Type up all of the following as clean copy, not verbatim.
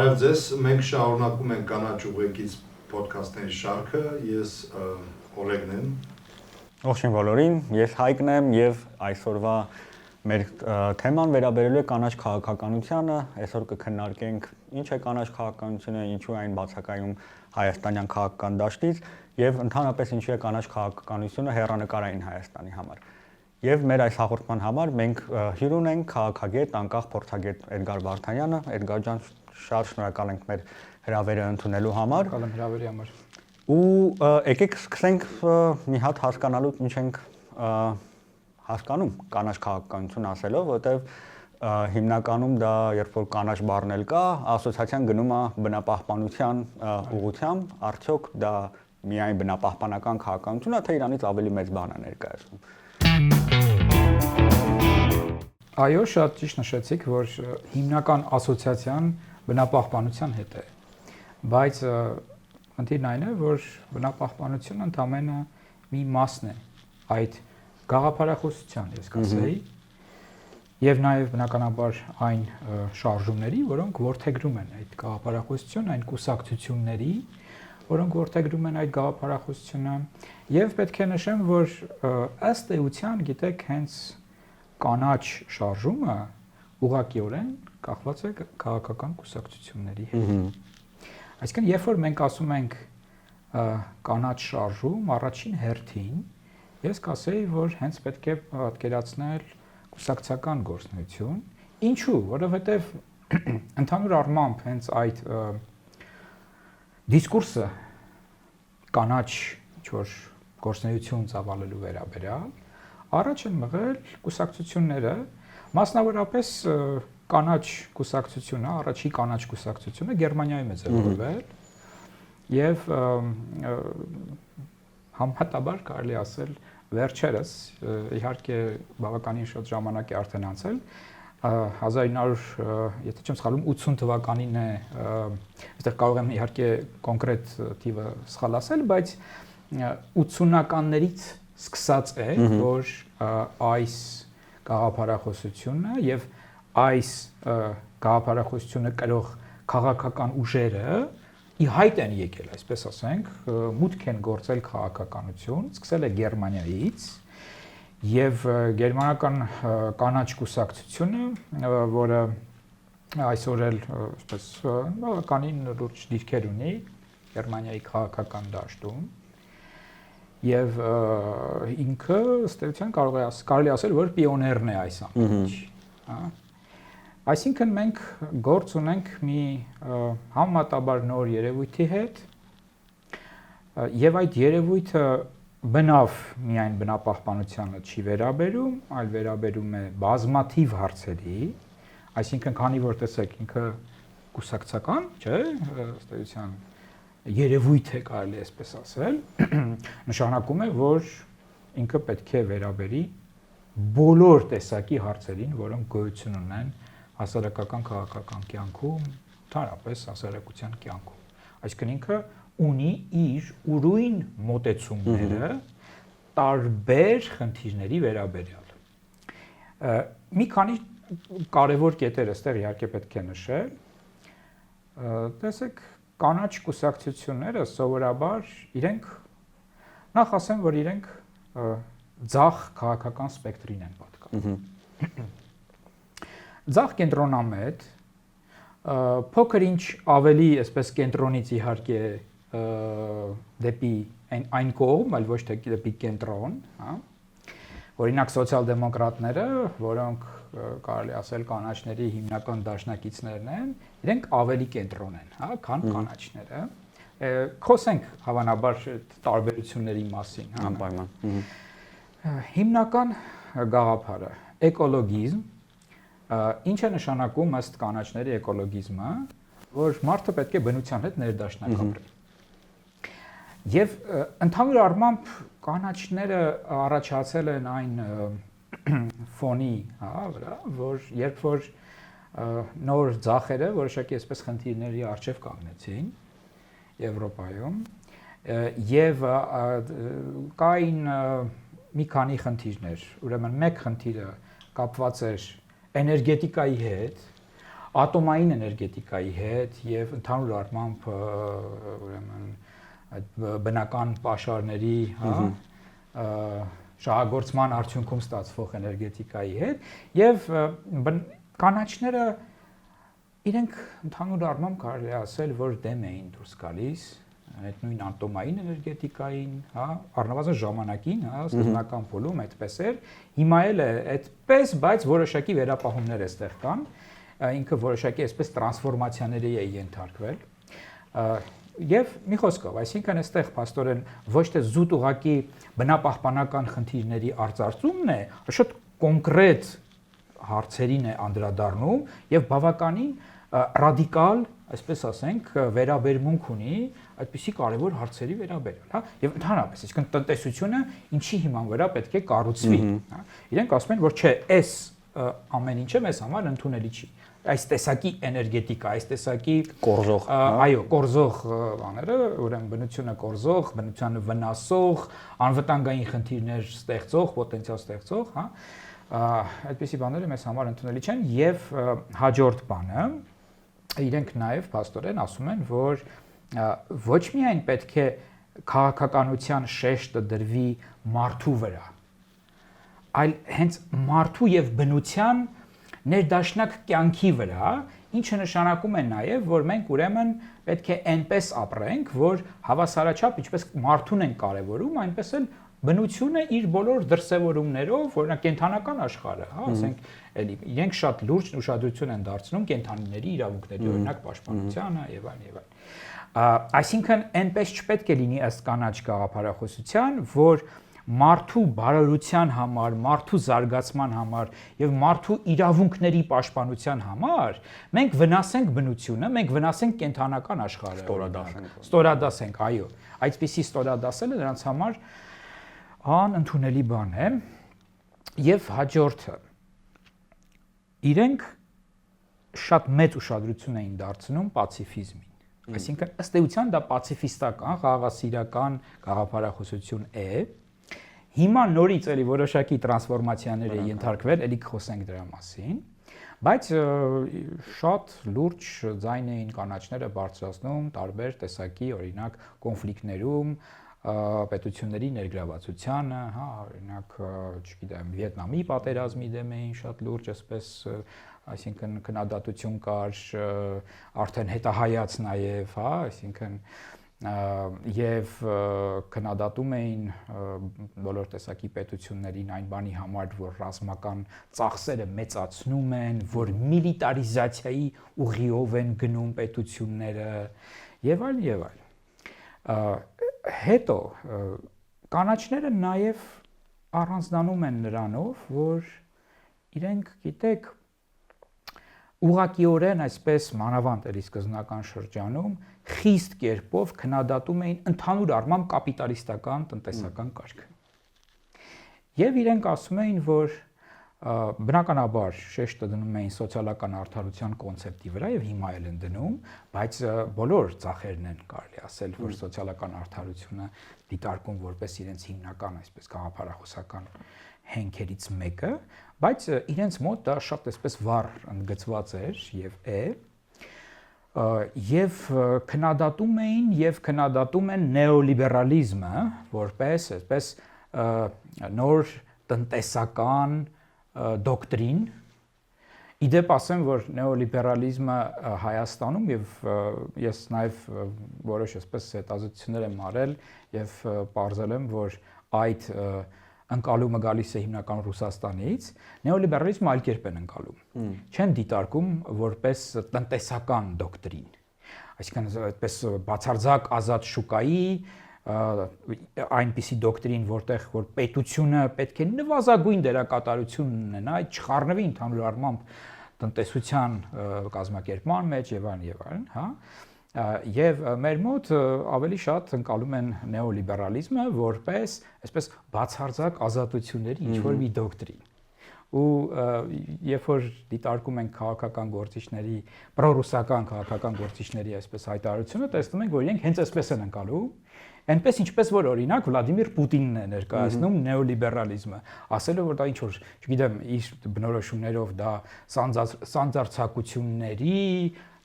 Բարև ձեզ, մենք շարունակում ենք կանաչ ուղեկից podcast-ների շարքը, ես Օլեգն եմ։ Ողջույն բոլորին, ես Հայկն եմ եւ այսօրվա մեր թեման վերաբերելու է կանաչ քաղաքականությանը, այսօր կքննարկենք ինչ է կանաչ քաղաքականությունը, ինչու այն բացակայում հայաստանյան քաղաքական դաշտից եւ ընդհանրապես ինչու է կանաչ քաղաքականությունը հեռանկարային Հայաստանի համար։ Եվ մեր այս հաղորդման համար մենք հյուր ունենք քաղաքագետ, անկախ փորձագետ Էդգար Վարդանյանը։ Էդգար ջան, շատ շնորհակալ ենք մեր հրավերը ընդունելու համար։ Շնորհակալ եմ հրավերի համար։ Ու եկեք սկսենք մի հատ հասկանալու ինչ ենք հասկանում կանաչ քաղաքականություն ասելով, որովհետև հիմնականում դա երբ որ կանաչ բառն էլ կա, ասոցիացիան գնում է բնապահպանության ուղղությամբ, արդյոք դա միայն բնապահպանական քաղաքականություն է, թե իրանից ավելի մեծ բան է ներկայացնում։ Այո, շատ ճիշտ նշեցիք, որ հիմնական ասոցիացիան բնապահպանության հետ է, բայց խնդիրն այն է, որ բնապահպանությունը ընդամենը մի մասն է այդ գաղափարախոսության, ես կասեի, եւ նաեւ բնականաբար այն շարժումների, որոնք որդեգրում են այդ գաղափարախոսությունը, այն կուսակցությունների, որոնք որդեգրում են այդ գաղափարախոսությունը, եւ պետք է նշեմ, որ ըստ էության, գիտեք, հենց կանաչ շարժումը ուղղակիորեն կախված է քաղաքական կուսակցությունների հետ։ Այսինքն, երբ որ մենք ասում ենք կանաչ շարժում, առաջին հերթին ես կասեի, որ հենց պետք է պատկերացնել կուսակցական գործունեություն։ Ինչու՞, որովհետև ընդհանուր առմամբ հենց այդ դիսկուրսը կանաչ ինչ-որ գործունեություն ծավալելու վերաբերյալ առաջ են մղել կուսակցությունները, մասնավորապես կանաչ կուսակցությունը, առաջի կանաչ կուսակցությունը Գերմանիայում է ձևավորվել եւ համեմատաբար կարելի ասել վերջերս, իհարկե բավականին շատ ժամանակ է արդեն անցել, 1900, եթե չեմ սխալվում, 80 թվականին է, այստեղ կարող եմ իհարկե կոնկրետ թիվը սխալ ասել, բայց 80-ականներից սկսած է, որ այս գաղափարախոսությունը եւ այս գաղափարախոսությունը կրող քաղաքական ուժերը ի հայտ են եկել, այսպես ասենք, մուտք են գործել քաղաքականություն, սկսել է Գերմանիայից եւ գերմանական կանաչ կուսակցությունը, որը այսօր էլ այսպես բավականին լուրջ դիրքեր ունի Գերմանիայի քաղաքական դաշտում եւ ինքը ըստ էության կարելի ասել, որ պիոներն է այս ամենի, հա։ Այսինքն մենք գործ ունենք մի համեմատաբար նոր երևույթի հետ եւ այդ երևույթը բնավ միայն բնապահպանությանը չի վերաբերում, այլ վերաբերում է բազմաթիվ հարցերի, այսինքն քանի որ տեսեք ինքը կուսակցական, չէ, ըստ էության երևույթ է կարելի այսպես ասել, նշանակում է, որ ինքը պետք է վերաբերի բոլոր տեսակի հարցերին, որոնք գոյություն ունեն հասարակական քաղաքական կյանքում, ընդհանրապես հասարակության կյանքում։ Այսինքն ինքը ունի իր ուրույն մոտեցումները տարբեր խնդիրների վերաբերյալ։ Մի քանի կարևոր կետեր այստեղ իհարկե պետք է նշել։ Տեսեք, կանաչ կուսակցությունները սովորաբար իրենք նախ ասեմ, որ իրենք ձախ քաղաքական սպեկտրին են պատկանում։ Ձախ կենտրոնամետ, փոքր ինչ ավելի այսպես կենտրոնից իհարկե դեպի այն կողմ, այլ ոչ թե դեպի կենտրոն, հա։ Օրինակ սոցիալ-դեմոկրատները, որոնք կարելի ասել կանաչների հիմնական դաշնակիցներն են, իրենք ավելի կենտրոն են, հա, քան կանաչները։ Խոսենք հավանաբար տարբերությունների մասին, հա։ Անպայման։ Հիմնական գաղափարը էկոլոգիզմ, ինչ է նշանակում ըստ կանաչների էկոլոգիզմը, որ մարդը պետք է բնության հետ ներդաշնակ ապրի։ Եվ ընդհանուր առմամբ կանաչները առաջացել են այն ֆոնի, հա, վրա, որ երբ որ նոր ձախերը որոշակի այսպես խնդիրների առջև կանգնեցին Եվրոպայում եւ կային մի քանի խնդիրներ, ուրեմն մեկ խնդիրը կապված էր էներգետիկայի հետ, ատոմային էներգետիկայի հետ եւ ընդհանուր առմամբ ուրեմն այդ բնական պաշարների, շահագործման արդյունքում ստացվող էներգետիկայի հետ եւ կանաչները իրենք ընդհանուր առմամբ կարելի է ասել, որ դեմ էին դուրս գալիս այդ նույն ատոմային էներգետիկային, առնվազն ժամանակին, սկզբնական փուլում այդպես էր, հիմա էլ է այդպես, բայց որոշակի վերապահումներ էստեղ կան, ինքը որոշակի այսպես տրանսֆորմացիաների է ենթարկվել։ Եվ մի խոսքով, այսինքն այստեղ փաստորեն ոչ թե զուտ ուղակի բնապահպանական խնդիրների արծարծումն է, շատ կոնկրետ հարցերին է անդրադառնում եւ բավականին ռադիկալ, այսպես ասենք, վերաբերմունք ունի այդպիսի կարևոր հարցերի վերաբերյալ, հա, եւ ընդհանրապես, այսինքն տնտեսությունը ինչի հիման վրա պետք է կառուցվի, հա։ Իրենք ասում են, որ չէ, այս ամեն ինչը մեզ համար ընդունելի չի։ Այս տեսակի էներգետիկա, այս տեսակի կորզող, այո, կորզող բաները, ուրեմն բնությունը կորզող, բնությանը վնասող, անվտանգային խնդիրներ ստեղծող, պոտենցիալ ստեղծող, հա, այդպիսի բաները մեզ համար ընդունելի չեն եւ հաջորդ բանը իրենք նաեւ փաստորեն ասում են, որ ոչ միայն պետք է քաղաքականության շեշտը դրվի մարդու վրա, այլ հենց մարդու եւ բնության ներդաշնակ կյանքի վրա, ինչը նշանակում է նաև, որ մենք ուրեմն պետք է այնպես ապրենք, որ հավասարաչափ ինչպես մարդուն են կարևորում, այնպես էլ բնությունը իր բոլոր դրսևորումներով, օրինակ կենդանական աշխարհը, հա, ասենք, էլի իրենք շատ լուրջ ուշադրություն են դարձնում կենդանիների իրավունքների, օրինակ պաշտպանությանը եւ այլն եւ այլն։ Այսինքն այնպես չպետք է լինի ըստ կանաչ գաղափարախոսության, որ մարդու բարօրության համար, մարդու զարգացման համար եւ մարդու իրավունքների պաշտպանության համար մենք վնասենք բնությունը, մենք վնասենք կենդանական աշխարհը, ստորադասենք, այո, այսպիսի ստորադասելը նրանց համար անընդունելի բան է եւ հաջորդը իրենք շատ մեծ ուշադրություն էին դարձնում պացիֆիզմին, այսինքն ըստ էության դա պացիֆիստական, խաղաղասիրական գաղափարախոսություն է։ Հիմա նորից էլի որոշակի տրանսֆորմացիաներ է ենթարկվել, էլի կխոսենք դրա մասին, բայց շատ լուրջ ձայն էին կանաչները բարձրացնում տարբեր տեսակի, օրինակ, կոնֆլիկտներում, պետությունների ներգրավվածությանը, հա, օրինակ, չգիտեմ, Վիետնամի պատերազմի դեմ էին շատ լուրջ, այսպես, այսինքն քննադատություն կար, արդեն հետահայաց նաև, հա, այսինքն եւ քննադատում էին բոլոր տեսակի պետություններին այն բանի համար, որ ռազմական ծախսերը մեծացնում են, որ միլիտարիզացիայի ուղիով են գնում պետությունները եւ այլն եւ այլն։ Հետո կանաչները նաեւ առանձնանում են նրանով, որ իրենք, գիտեք, ուղղակիորեն այսպես մանավանդ էլի սկզբնական շրջանում խիստ կերպով քննադատում էին ընդհանուր առմամբ կապիտալիստական տնտեսական կարգը։ Եվ իրենք ասում էին, որ բնականաբար շեշտը դնում էին սոցիալական արդարության կոնցեպտի վրա եւ հիմա էլ են դնում, բայց բոլոր ծախերն են կարելի ասել, որ սոցիալական արդարությունը դիտարկում որպես իրենց հիմնական այսպես գաղափարախոսական հենքերից մեկը, բայց իրենց մոտ դա շատ այսպես վառ ընդգծված էր եւ է, եւ քննադատում էին եւ քննադատում են նեոլիբերալիզմը որպես այսպես նոր տնտեսական դոկտրին։ Իդեպ ասեմ, որ նեոլիբերալիզմը Հայաստանում եւ ես նաեւ որոշ այսպես հետազոտություններ եմ արել եւ պարզել եմ, որ այդ ընկալումը գալիս է հիմնական Ռուսաստանից, նեոլիբերալիզմը այլ կերպ են ընկալում։ Չեն դիտարկում որպես տնտեսական դոկտրին։ Այսինքն այդպես բացարձակ ազատ շուկայի այնպիսի դոկտրին, որտեղ որ պետությունը պետք է նվազագույն դերակատարություն ունենա, չխառնվի ընդհանուր առմամբ տնտեսության կազմակերպման մեջ եւ այլն, հա։ Եվ մեր մոտ ավելի շատ ընկալում են նեոլիբերալիզմը որպես այսպես բացարձակ ազատությունների ինչ-որ մի դոկտրին։ Ու երբ որ դիտարկում ենք քաղաքական գործիչների, պրոռուսական քաղաքական գործիչների այսպես հայտարարությունը, տեսնում ենք, որ իրենք հենց այսպես են ընկալում Այնպես ինչպես որ օրինակ Վլադիմիր Պուտինն է ներկայացնում նեոլիբերալիզմը, ասելով որ դա ինչ որ, չգիտեմ, իր բնորոշումներով դա սանձարձակությունների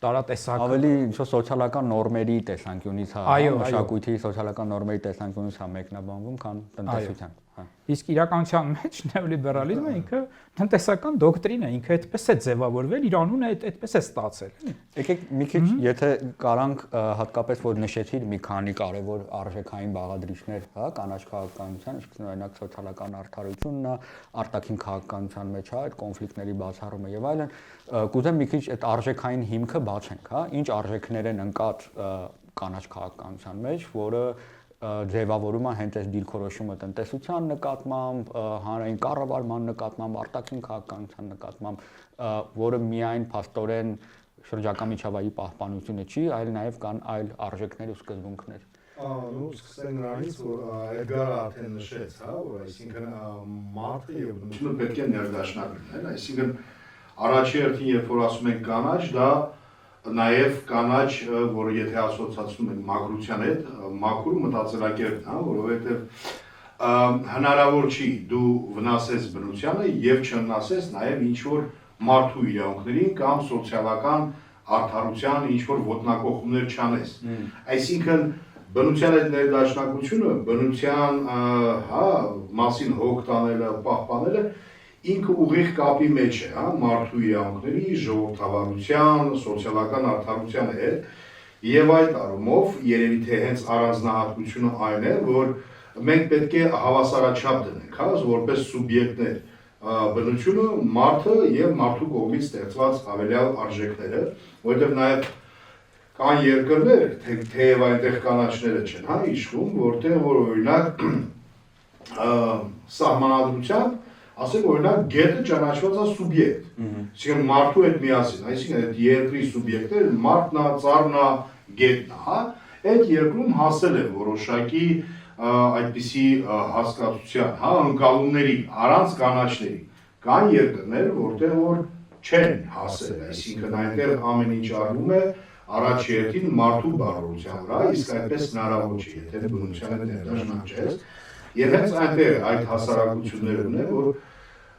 տարատեսակ ավելի ինչ-որ սոցիալական նորմերի տեսանկյունից մշակույթի սոցիալական նորմերի տեսանկյունից մեկնաբանվում, քան տնտեսության։ Իսկ իրականության մեջ նեոլիբերալիզմը ինքը տնտեսական դոկտրին է, ինքը այդպես է ձևավորվել, իր անունը այդպես է ստացել։ Եկեք մի քիչ, եթե կարանք հատկապես որ նշեցիր մի քանի կարևոր արժեքային բաղադրիչներ, հա, կանաչ քաղաքականության, ինչպես օրինակ սոցիալական արդարությունն, արտաքին քաղաքականության մեջ, հա, այդ կոնֆլիկտների բացառումը եւ այլն, կուզեմ մի քիչ այդ արժեքային հիմքը բացենք, հա, ինչ արժեքներ են ընկած կանաչ քաղաքականության մեջ, որը ձևավորում է հենց այս դիրքորոշումը տնտեսության նկատմամբ, հանրային կառավարման նկատմամբ, արտաքին քաղաքականության նկատմամբ, որը միայն փաստորեն շրջակա միջավայրի պահպանությունը չի, այլ նաև կան այլ արժեքներ ու սկզբունքներ։ Սկսենք նրանից, որ Էդգարը արդեն նշեց, հա, որ այսինքն մարդը եւ բնությունը պետք է ներդաշնակ լինեն, այսինքն առաջի հերթին, երբ որ ասում ենք կանաչ, դա նաև կանաչ, որը եթե ասոցացնում ենք մաքրության հետ, մաքուր մտածելակերպն է, որովհետև հնարավոր չի դու վնասես բնությանը եւ չվնասես նաև ինչ որ մարդու իրավունքներին կամ սոցիալական արդարության ինչ որ ոտնակողումներ չանես։ Այսինքն բնության այդ ներդաշնակությունը, բնության մասին հոգ տանելը, պահպանելը ինքը ուղիղ կապի մեջ է, հա, մարդու իրավունքների, ժողովրդավարության, սոցիալական արդարության հետ, եւ այդ առումով երևի թե հենց առանձնահատկությունը այն է, որ մենք պետք է հավասարաչափ դնենք, հա, որպես սուբյեկտներ, բնությունը, մարդը եւ մարդու կողմից ստեղծված հավելյալ արժեքները, որովհետեւ նաեւ կան երկրներ, թեև այնտեղ կանաչները չեն, հա, իշխում, որտեղ որ օրինակ սահմանադրությամբ ասենք օրինակ գետը ճանաչված է սուբյեկտ, այսինքն մարդու հետ միասին, այսինքն այդ երկրի սուբյեկտը մարդն է, ծառն է, գետն է, հա, այդ երկրում հասել է որոշակի այդպիսի հասկացության, հա, ընկալումների, առանց կանաչների, կան երկրներ, որտեղ որ չեն հասել, այսինքն այնտեղ ամեն ինչ արվում է առաջ երթին մարդու բարօրության վրա, իսկ այդպես հնարավոր չի, եթե բնության հետ ներդաշնակ չես, եւ հենց այնտեղ այդ հասարակություններն է, որ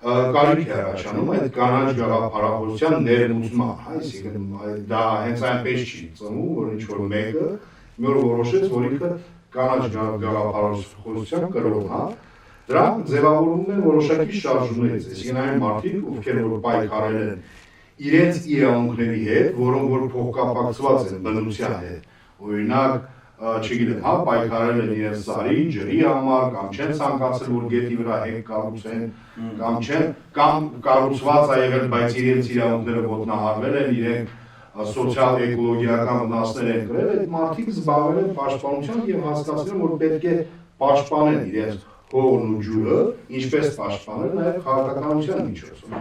կարիք է առաջանում այդ կանաչ գաղափարախոսության ներմուծման, այսինքն դա հենց այնպես չի ծնվում, որ ինչ որ մեկը մի օր որոշեց, որ ինքը կանաչ գաղափարախոսության կրող, հա, դրանք ձևավորվում են որոշակի շարժումներից, այսինքն այն մարդիկ, ովքեր որ պայքարել են իրենց իրավունքների հետ, որոնք որ փոխկապակցված են բնության հետ, օրինակ չգիտեմ, հա, պայքարել են իրենց սարի, ջրի համար, կամ չեն ցանկացել, որ գետի վրա հեկ կառուցեն, կամ չեն, կամ կառուցված է եղել, բայց իրենց իրավունքները ոտնահարվել են, իրենք սոցիալ էկոլոգիական վնասներ են կրել, այդ մարդիկ զբաղվել են պաշտպանությամբ եւ հասկացել, որ պետք է պաշտպանեն իրենց հողն ու ջուրը, ինչպես պաշտպանել նաեւ քաղաքականության միջոցով։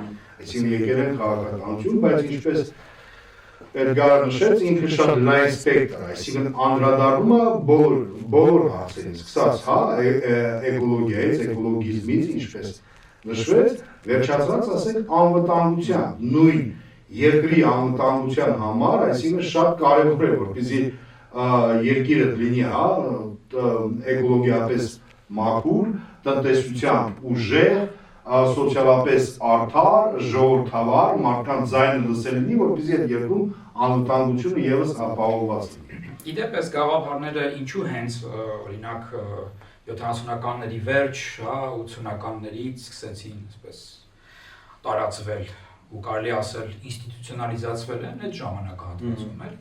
Այսինքն եկել են քաղաքականություն, բայց ինչպես Էդգարը նշեց, ինքը շատ լայն սպեկտր, այսինքն անդրադառնում է բոլոր հարցերին, սկսած հա էկոլոգիայից, էկոլոգիզմից, ինչպես նշվեց, վերջացած ասենք անվտանգության, նույն երկրի անվտանգության համար, այսինքն շատ կարևոր է, որպեսզի երկիրը լինի հա էկոլոգիապես մաքուր, տնտեսությամբ ուժեղ, սոցիալապես արդար, ժողովրդավար, մարդկանց ձայնը լսել լինի, որպեսզի այդ երկրում անվտանգությունը եւս ապահովված լինի։ Իդեպ այս գաղափարները ինչու հենց օրինակ 70-ականների վերջ, հա, 80-ականներից սկսեցին այսպես տարածվել ու կարելի ասել ինստիտուցիոնալիզացվել են այդ ժամանակահատվածում էլ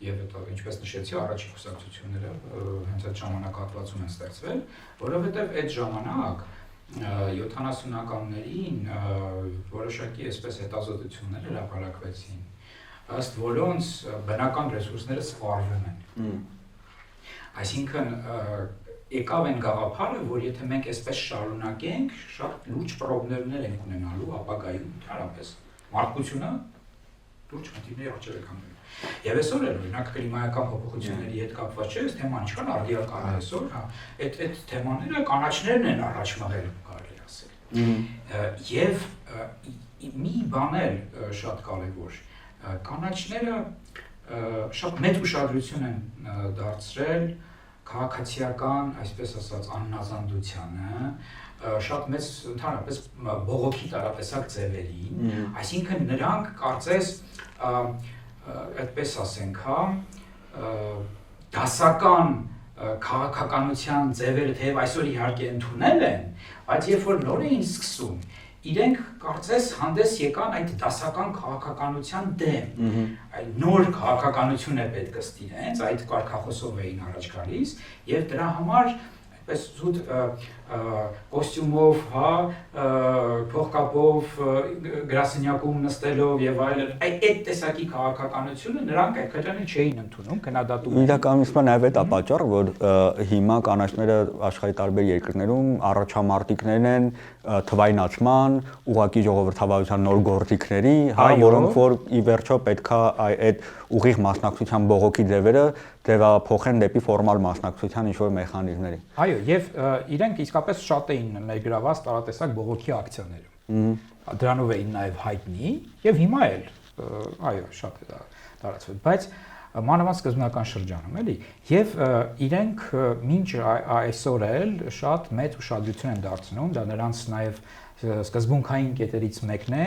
եւ դա ինչպես նշեցի առաջին կուսակցությունները հենց այդ ժամանակահատվածում են ստեղծվել, որովհետեւ այդ ժամանակ 70-ականներին որոշակի այսպես հետազոտություններ հրապարակվեցին, ըստ որոնց բնական ռեսուրսները սպառվում են։ Այսինքն եկավ այն գաղափարը, որ եթե մենք այսպես շարունակենք, շատ լուրջ խնդիրներ ենք ունենալու ապագայում ընդհանրապես։ Մարդկությունը լուրջ խնդիրների առջև է կանգնելու։ Եվ այսօր էլ օրինակ կլիմայական փոփոխությունների հետ կապված չէ, այս թեման ինչքան արդիական է այսօր, հա, այդ թեմաները կանաչներն են առաջ մղել, կարելի ասել։ Եվ մի բան էլ շատ կարևոր, կանաչները շատ մեծ ուշադրություն են դարձրել քաղաքացիական, այսպես ասած, աննազանդությանը, շատ մեծ ընդհանրապես բողոքի տարատեսակ ձևերին, այսինքն նրանք կարծես այդպես ասենք, դասական քաղաքականության ձևերը թեև այսօր իհարկե ընդունել են, բայց երբ որ նոր էին սկսում, իրենք կարծես հանդես եկան այդ դասական քաղաքականության դեմ, այդ նոր քաղաքականություն է պետք ըստ իրենց, այդ կարգախոսով էին առաջ գալիս եւ դրա համար այդպես զուտ կոստյումով, փողկապով, գրասենյակում նստելով եւ այլն, այդ տեսակի քաղաքականությունը նրանք այդքան չէին ընդունում, քննադատում։ Իրականացման նաև այդ է պատճառը, որ հիմա կանաչները աշխարհի տարբեր երկրներում առաջամարտիկներն են թվայնացման, ուղղակի ժողովրդավարության նոր գործիքների, որոնք որ ի վերջո պետքա այդ ուղիղ մասնակցության բողոքի ձևերը ձևափոխեն դեպի ֆորմալ մասնակցության ինչ-որ մեխանիզմների։ Այո, եւ իրենք իսկապես շատ էին ներգրաված տարատեսակ բողոքի ակցիաներում։ Դրանով էին նաև հայտնի եւ հիմա էլ, այո, շատ է տարածվել, բայց մանավանդ սկզբնական շրջանում, էլի, եւ իրենք մինչ այսօր էլ շատ մեծ ուշադրություն են դարձնում, դա նրանց նաև սկզբունքային կետերից մեկն է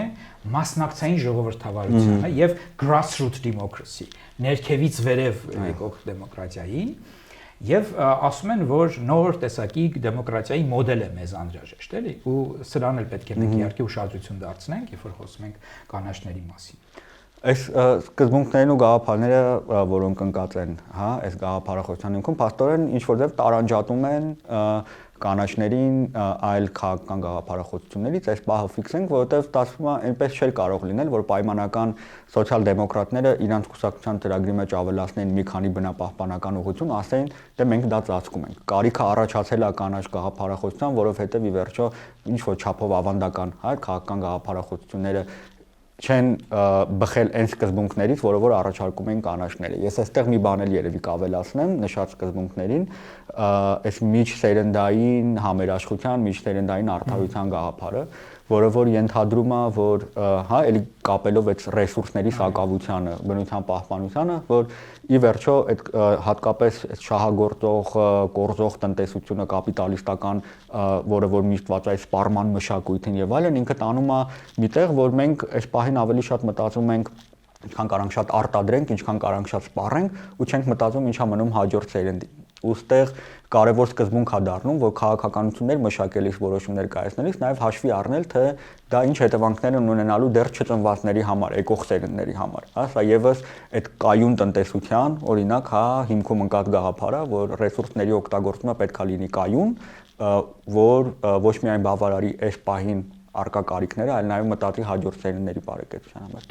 մասնակցային ժողովրդավարությունը եւ grassroots democracy, ներքևից վերև եկող դեմոկրատիային եւ ասում են, որ նոր տեսակի դեմոկրատիայի մոդել է մեզ անհրաժեշտ, էլի, ու սրան էլ պետք է մենք իհարկե ուշադրություն դարձնենք, երբ որ խոսում ենք կանաչների մասին։ Այս սկզբունքներն ու գաղափարները, որոնք ընկած են, այս գաղափարախոսության հիմքում, փաստորեն ինչ որ ձև տարանջատում են կանաչներին այլ քաղաքական գաղափարախոսություններից, այս պահը ֆիքսենք, որովհետև ստացվում է այնպես չէր կարող լինել, որ պայմանական սոցիալ-դեմոկրատները իրանց կուսակցության ծրագրի մեջ ավելացնեն մի քանի բնապահպանական ուղղություն, ասեն, դե մենք դա ծածկում ենք։ Կարիքը առաջացել է կանաչ գաղափարախոսության, որովհետև ի վերջո ինչ որ չափով ավանդական, քաղաքական գաղափարախոսությունները չեն բխել այն սկզբունքներից, որը որ առաջարկում են կանաչները։ Ես այստեղ մի բան էլ երևի կավելացնեմ նշած սկզբունքներին, այս միջսերնդային համերաշխության, միջսերնդային արդարության գաղափարը, որը որ ենթադրում է, որ էլի կապելով այդ ռեսուրսների սակավությանը, բնության պահպանությանը, որ ի վերջո այդ հատկապես շահագործող, կորզող տնտեսությունը կապիտալիստական, որը որ միշտված է սպառման մշակույթին եւ այլն, ինքը տանում է միտեղ, որ մենք այս պահին ավելի շատ մտածում ենք ինչքան կարանք շատ արտադրենք, ինչքան կարանք շատ սպառենք ու չենք մտածում ինչա մնում հաջորդ սերնդին։ Ոստեղ կարևոր սկզբունք է դառնում, որ քաղաքականություններ մշակելիս որոշումներ կայացնելիս նաև հաշվի առնել, թե դա ինչ հետևանքներ են ունենալու դեռ չծնվածների համար, եկող սերնդների համար։ Սա եւս այդ կայուն տնտեսության, օրինակ, հիմքում ընկած գաղափարը, որ ռեսուրսների օգտագործումը պետքա լինի կայուն, որ ոչ միայն բավարարի այս պահին արկա կարիքները, այլ նաև մտածի հաջորդ սերնդների բարեկեցության համար։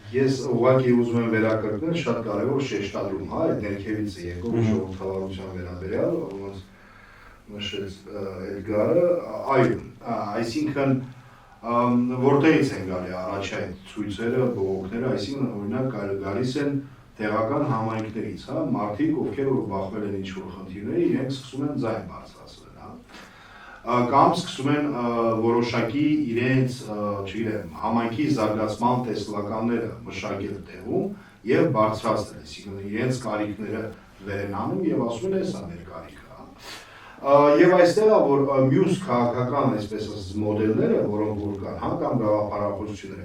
Ես ուղղակի ուզում եմ վերակրկնել շատ կարևոր շեշտադրում, այդ ներքևից է եկող ժողովրդավարության վերաբերյալ, ոնց նշեց Էդգարը, այո, այսինքն որտեղից են գալի առաջ այդ ցույցերը, բողոքները, այսինքն օրինակ գալիս են տեղական համայնքներից, մարդիկ, ովքեր որ բախվել են ինչ-որ խնդիրների, իրենք սկսում են ձայն բարձրացնել, կամ սկսում են որոշակի իրենց, չգիտեմ, համայնքի զարգացման տեսլականները մշակել տեղում եւ բարձրացնել, այսինքն իրենց կարիքները վեր են անում եւ ասում են, «Էսա մեր կարիքը»։ Եվ այստեղ է, որ մյուս քաղաքական, այսպես ասած, մոդելները, որոնք որ կան, կամ գաղափարախոսությունները,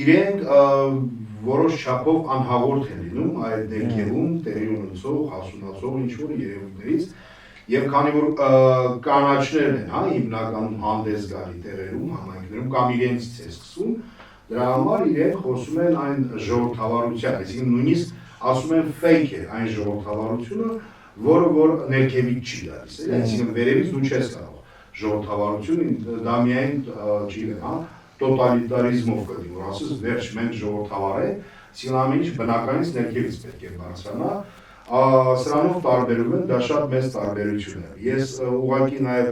իրենք որոշ չափով անհաղորդ են լինում այդ ներքևում տեղի ունեցող, հասունացող ինչ-որ երևույթներից, եւ քանի որ կանաչներն են, հիմնականում հանդես գալի տեղերում, համայնքներում կամ իրենցից է սկսում, դրա համար իրենք խոսում են այն ժողովրդավարության, այսինքն նույնիսկ ասում են fake է այն ժողովրդավարությունը, որը որ ներքևից չի գալիս, այսինքն վերևից դու չես կարող ժողովրդավարություն, դա միայն, չգիտեմ, տոտալիտարիզմով կլինի, որ ասես վերջ մենք ժողովրդավար է, այսինքն ամեն ինչ բնականից ներքևից պետք է բարձրանա, սրանով տարբերում են, դա շատ մեծ տարբերություն է։ Ես ուղղակի նաև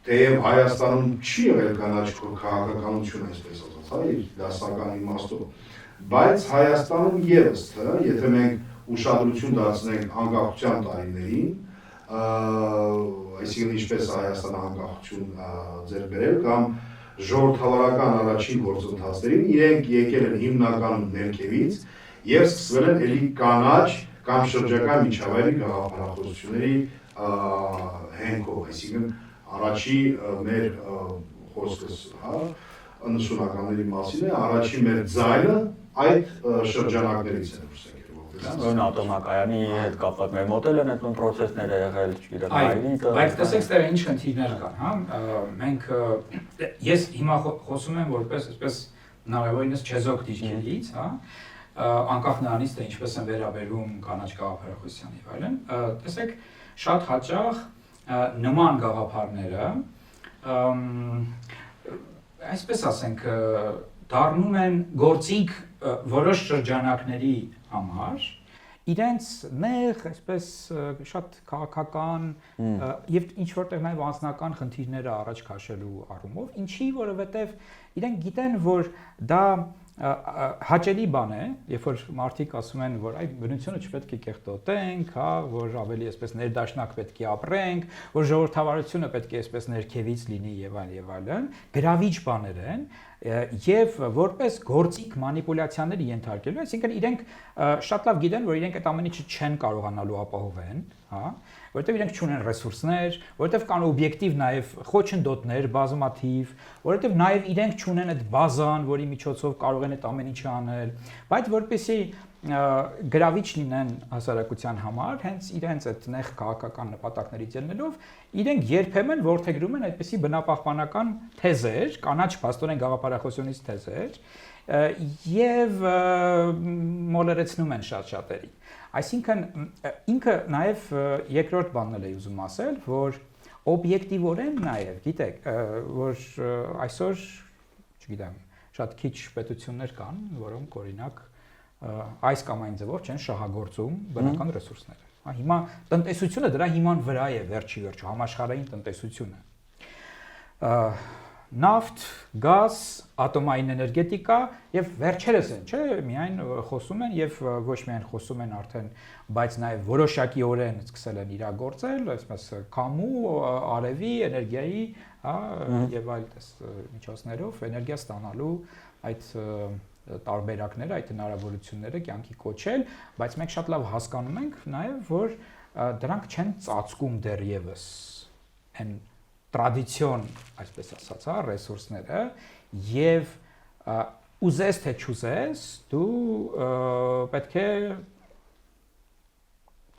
թեև Հայաստանում չի եղել կանաչ քաղաքականություն, այսպես ասած, դասական իմաստով, բայց Հայաստանում եւս, եթե մենք ուշադրություն դարձնենք անկախության տարիներին, այսինքն ինչպես Հայաստանը անկախություն ձեռք բերել կամ ժողովրդավարական առաջին գործընթացներին, իրենք եկել են հիմնականում ներքևից եւ սկսվել են էլի կանաչ կամ շրջակա միջավայրի գաղափարախոսությունների հենքով, այսինքն առաջի մեր խոսքս, հա, 90-ականների մասին է, առաջի մեր ձայնը այդ շրջանակներից է Ուրն ատոմակայանի հետ կապված մեր մոդելն է այդպես process-ները եղել, չգիտեմ, հայրիկը։ Բայց տեսեք, ստեղ ինչ խնդիրներ կան, հա։ Մենք ես հիմա խոսում եմ որպես այսպես հնարավորինս չեզոք դիրքերից, հա, անկախ նրանից թե ինչպես են վերաբերում կանաչ գաղափարախոսության եւ այլն։ Տեսեք, շատ հաճախ նման գաղափարները այսպես ասենք դառնում են գործիք որոշ շրջանակների համար իրենց նեղ այսպես շատ քաղաքական եւ ինչ որտեղ նաեւ անձնական խնդիրները առաջ քաշելու առումով ինչի որովհետեւ իրենք գիտեն որ դա հաճելի բան է, երբ որ մարդիկ ասում են, որ այ բնությունը չպետք է կեղտոտենք, հա, որ ավելի այսպես ներդաշնակ պետք է ապրենք, որ ժողովրդավարությունը պետք է այսպես ներքևից լինի եւ այլն, գրավիչ բաներ են եւ որպես գործիք մանիպուլյացիաների ենթարկելու, այսինքն իրենք շատ լավ գիտեն, որ իրենք այդ ամեն ինչը չեն կարողանալու ապահովեն, հա, որովհետեւ իրենք չունեն ռեսուրսներ, որովհետեւ կան օբյեկտիվ նաեւ խոչընդոտներ բազմաթիվ, որովհետեւ նաեւ իրենք չունեն այդ բազան, որի միջոցով կարող են այդ ամեն ինչը անել, բայց որպեսզի գրավիչ լինեն հասարակության համար, հենց իրենց այդ նեղ քաղաքական նպատակներից ելնելով, իրենք երբեմն որդեգրում են այդպիսի բնապահպանական թեզեր, կանաչ փաստորեն գաղափարախոսությունից թեզեր, եւ մոլորեցնում են շատ-շատերի։ Այսինքն ինքը նաեւ երկրորդ բանն էլ է ուզում ասել, որ օբյեկտիվորեն նաեւ, գիտեք, որ այսօր, չգիտեմ, շատ քիչ պետություններ կան, որոնք օրինակ այս կամ այն ձևով չեն շահագործում բնական ռեսուրսները։ Հիմա տնտեսությունը դրա հիման վրա է վերջի վերջո համաշխարհային տնտեսությունը։ Նավթ, գազ, ատոմային էներգետիկա եւ վերջերս են, չէ, միայն խոսում են եւ ոչ միայն խոսում են արդեն, բայց նաեւ որոշակիորեն սկսել են իրագործել, այսպես քամու, արևի, էներգիայի, հա, եւ այլ միջոցներով էներգիա ստանալու այդ տարբերակները, այդ հնարավորությունները կյանքի կոչել, բայց մենք շատ լավ հասկանում ենք նաև, որ դրանք չեն ծածկում դեռևս այն տրադիցիոն, այսպես ասած, հա, ռեսուրսները եւ ուզես թե չուզես, դու պետք է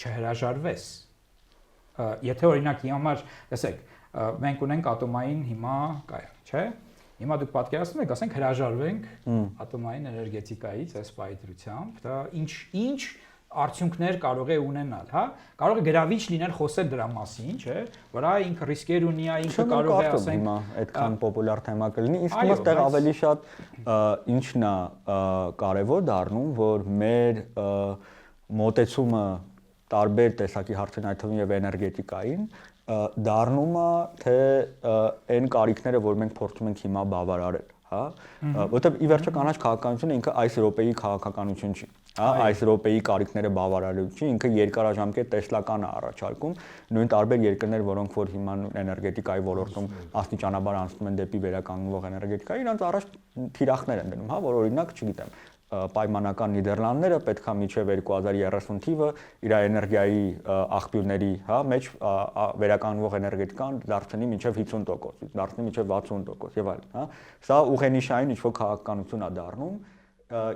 չհրաժարվես։ Եթե օրինակ համար, տեսեք, մենք ունենք ատոմային հիմա կայան, չէ՞։ Հիմա դուք պատկերացնում եք, ասենք հրաժարվենք ատոմային էներգետիկայից այս պայծրությամբ, դա ինչ արդյունքներ կարող է ունենալ, հա? Կարող է գրավիչ լինել խոսել դրա մասին, չէ՞, որ այ ինքը ռիսկեր ունի, ինքը կարող է ասենք հիմա այդքան պոպուլյար թեմա կլինի, իսկ այստեղ ավելի շատ ինչն է կարևոր դառնում, որ մեր մոտեցումը տարբեր տեսակի հարցերին, այդ թվում եւ էներգետիկային դառնում է թե այն կարիքները, որ մենք փորձում ենք հիմա բավարարել, հա, որովհետև ի վերջո կանաչ քաղաքականությունը ինքը այս Եվրոպայի քաղաքականություն չի, հա, այս Եվրոպայի կարիքները բավարարելու չի, ինքը երկարաժամկետ տեսլական է առաջարկում, նույն տարբեր երկրներ, որոնք որ հիմա էներգետիկայի ոլորտում աստիճանաբար անցնում են դեպի վերականգնվող էներգետիկա, իրանց առաջ թիրախներ են դնում, հա, որ օրինակ, չգիտեմ, պայմանական Նիդերլանդները պետքա մինչև 2030 թիվը իր էներգիայի աղբյուրների, հա, մեջ վերականգնվող էներգետիկան դարձնի մինչև 50%, դարձնի մինչև 60% եւ այլն, հա։ Սա ուղենիշային ինչ-որ քաղաքականություն է դառնում,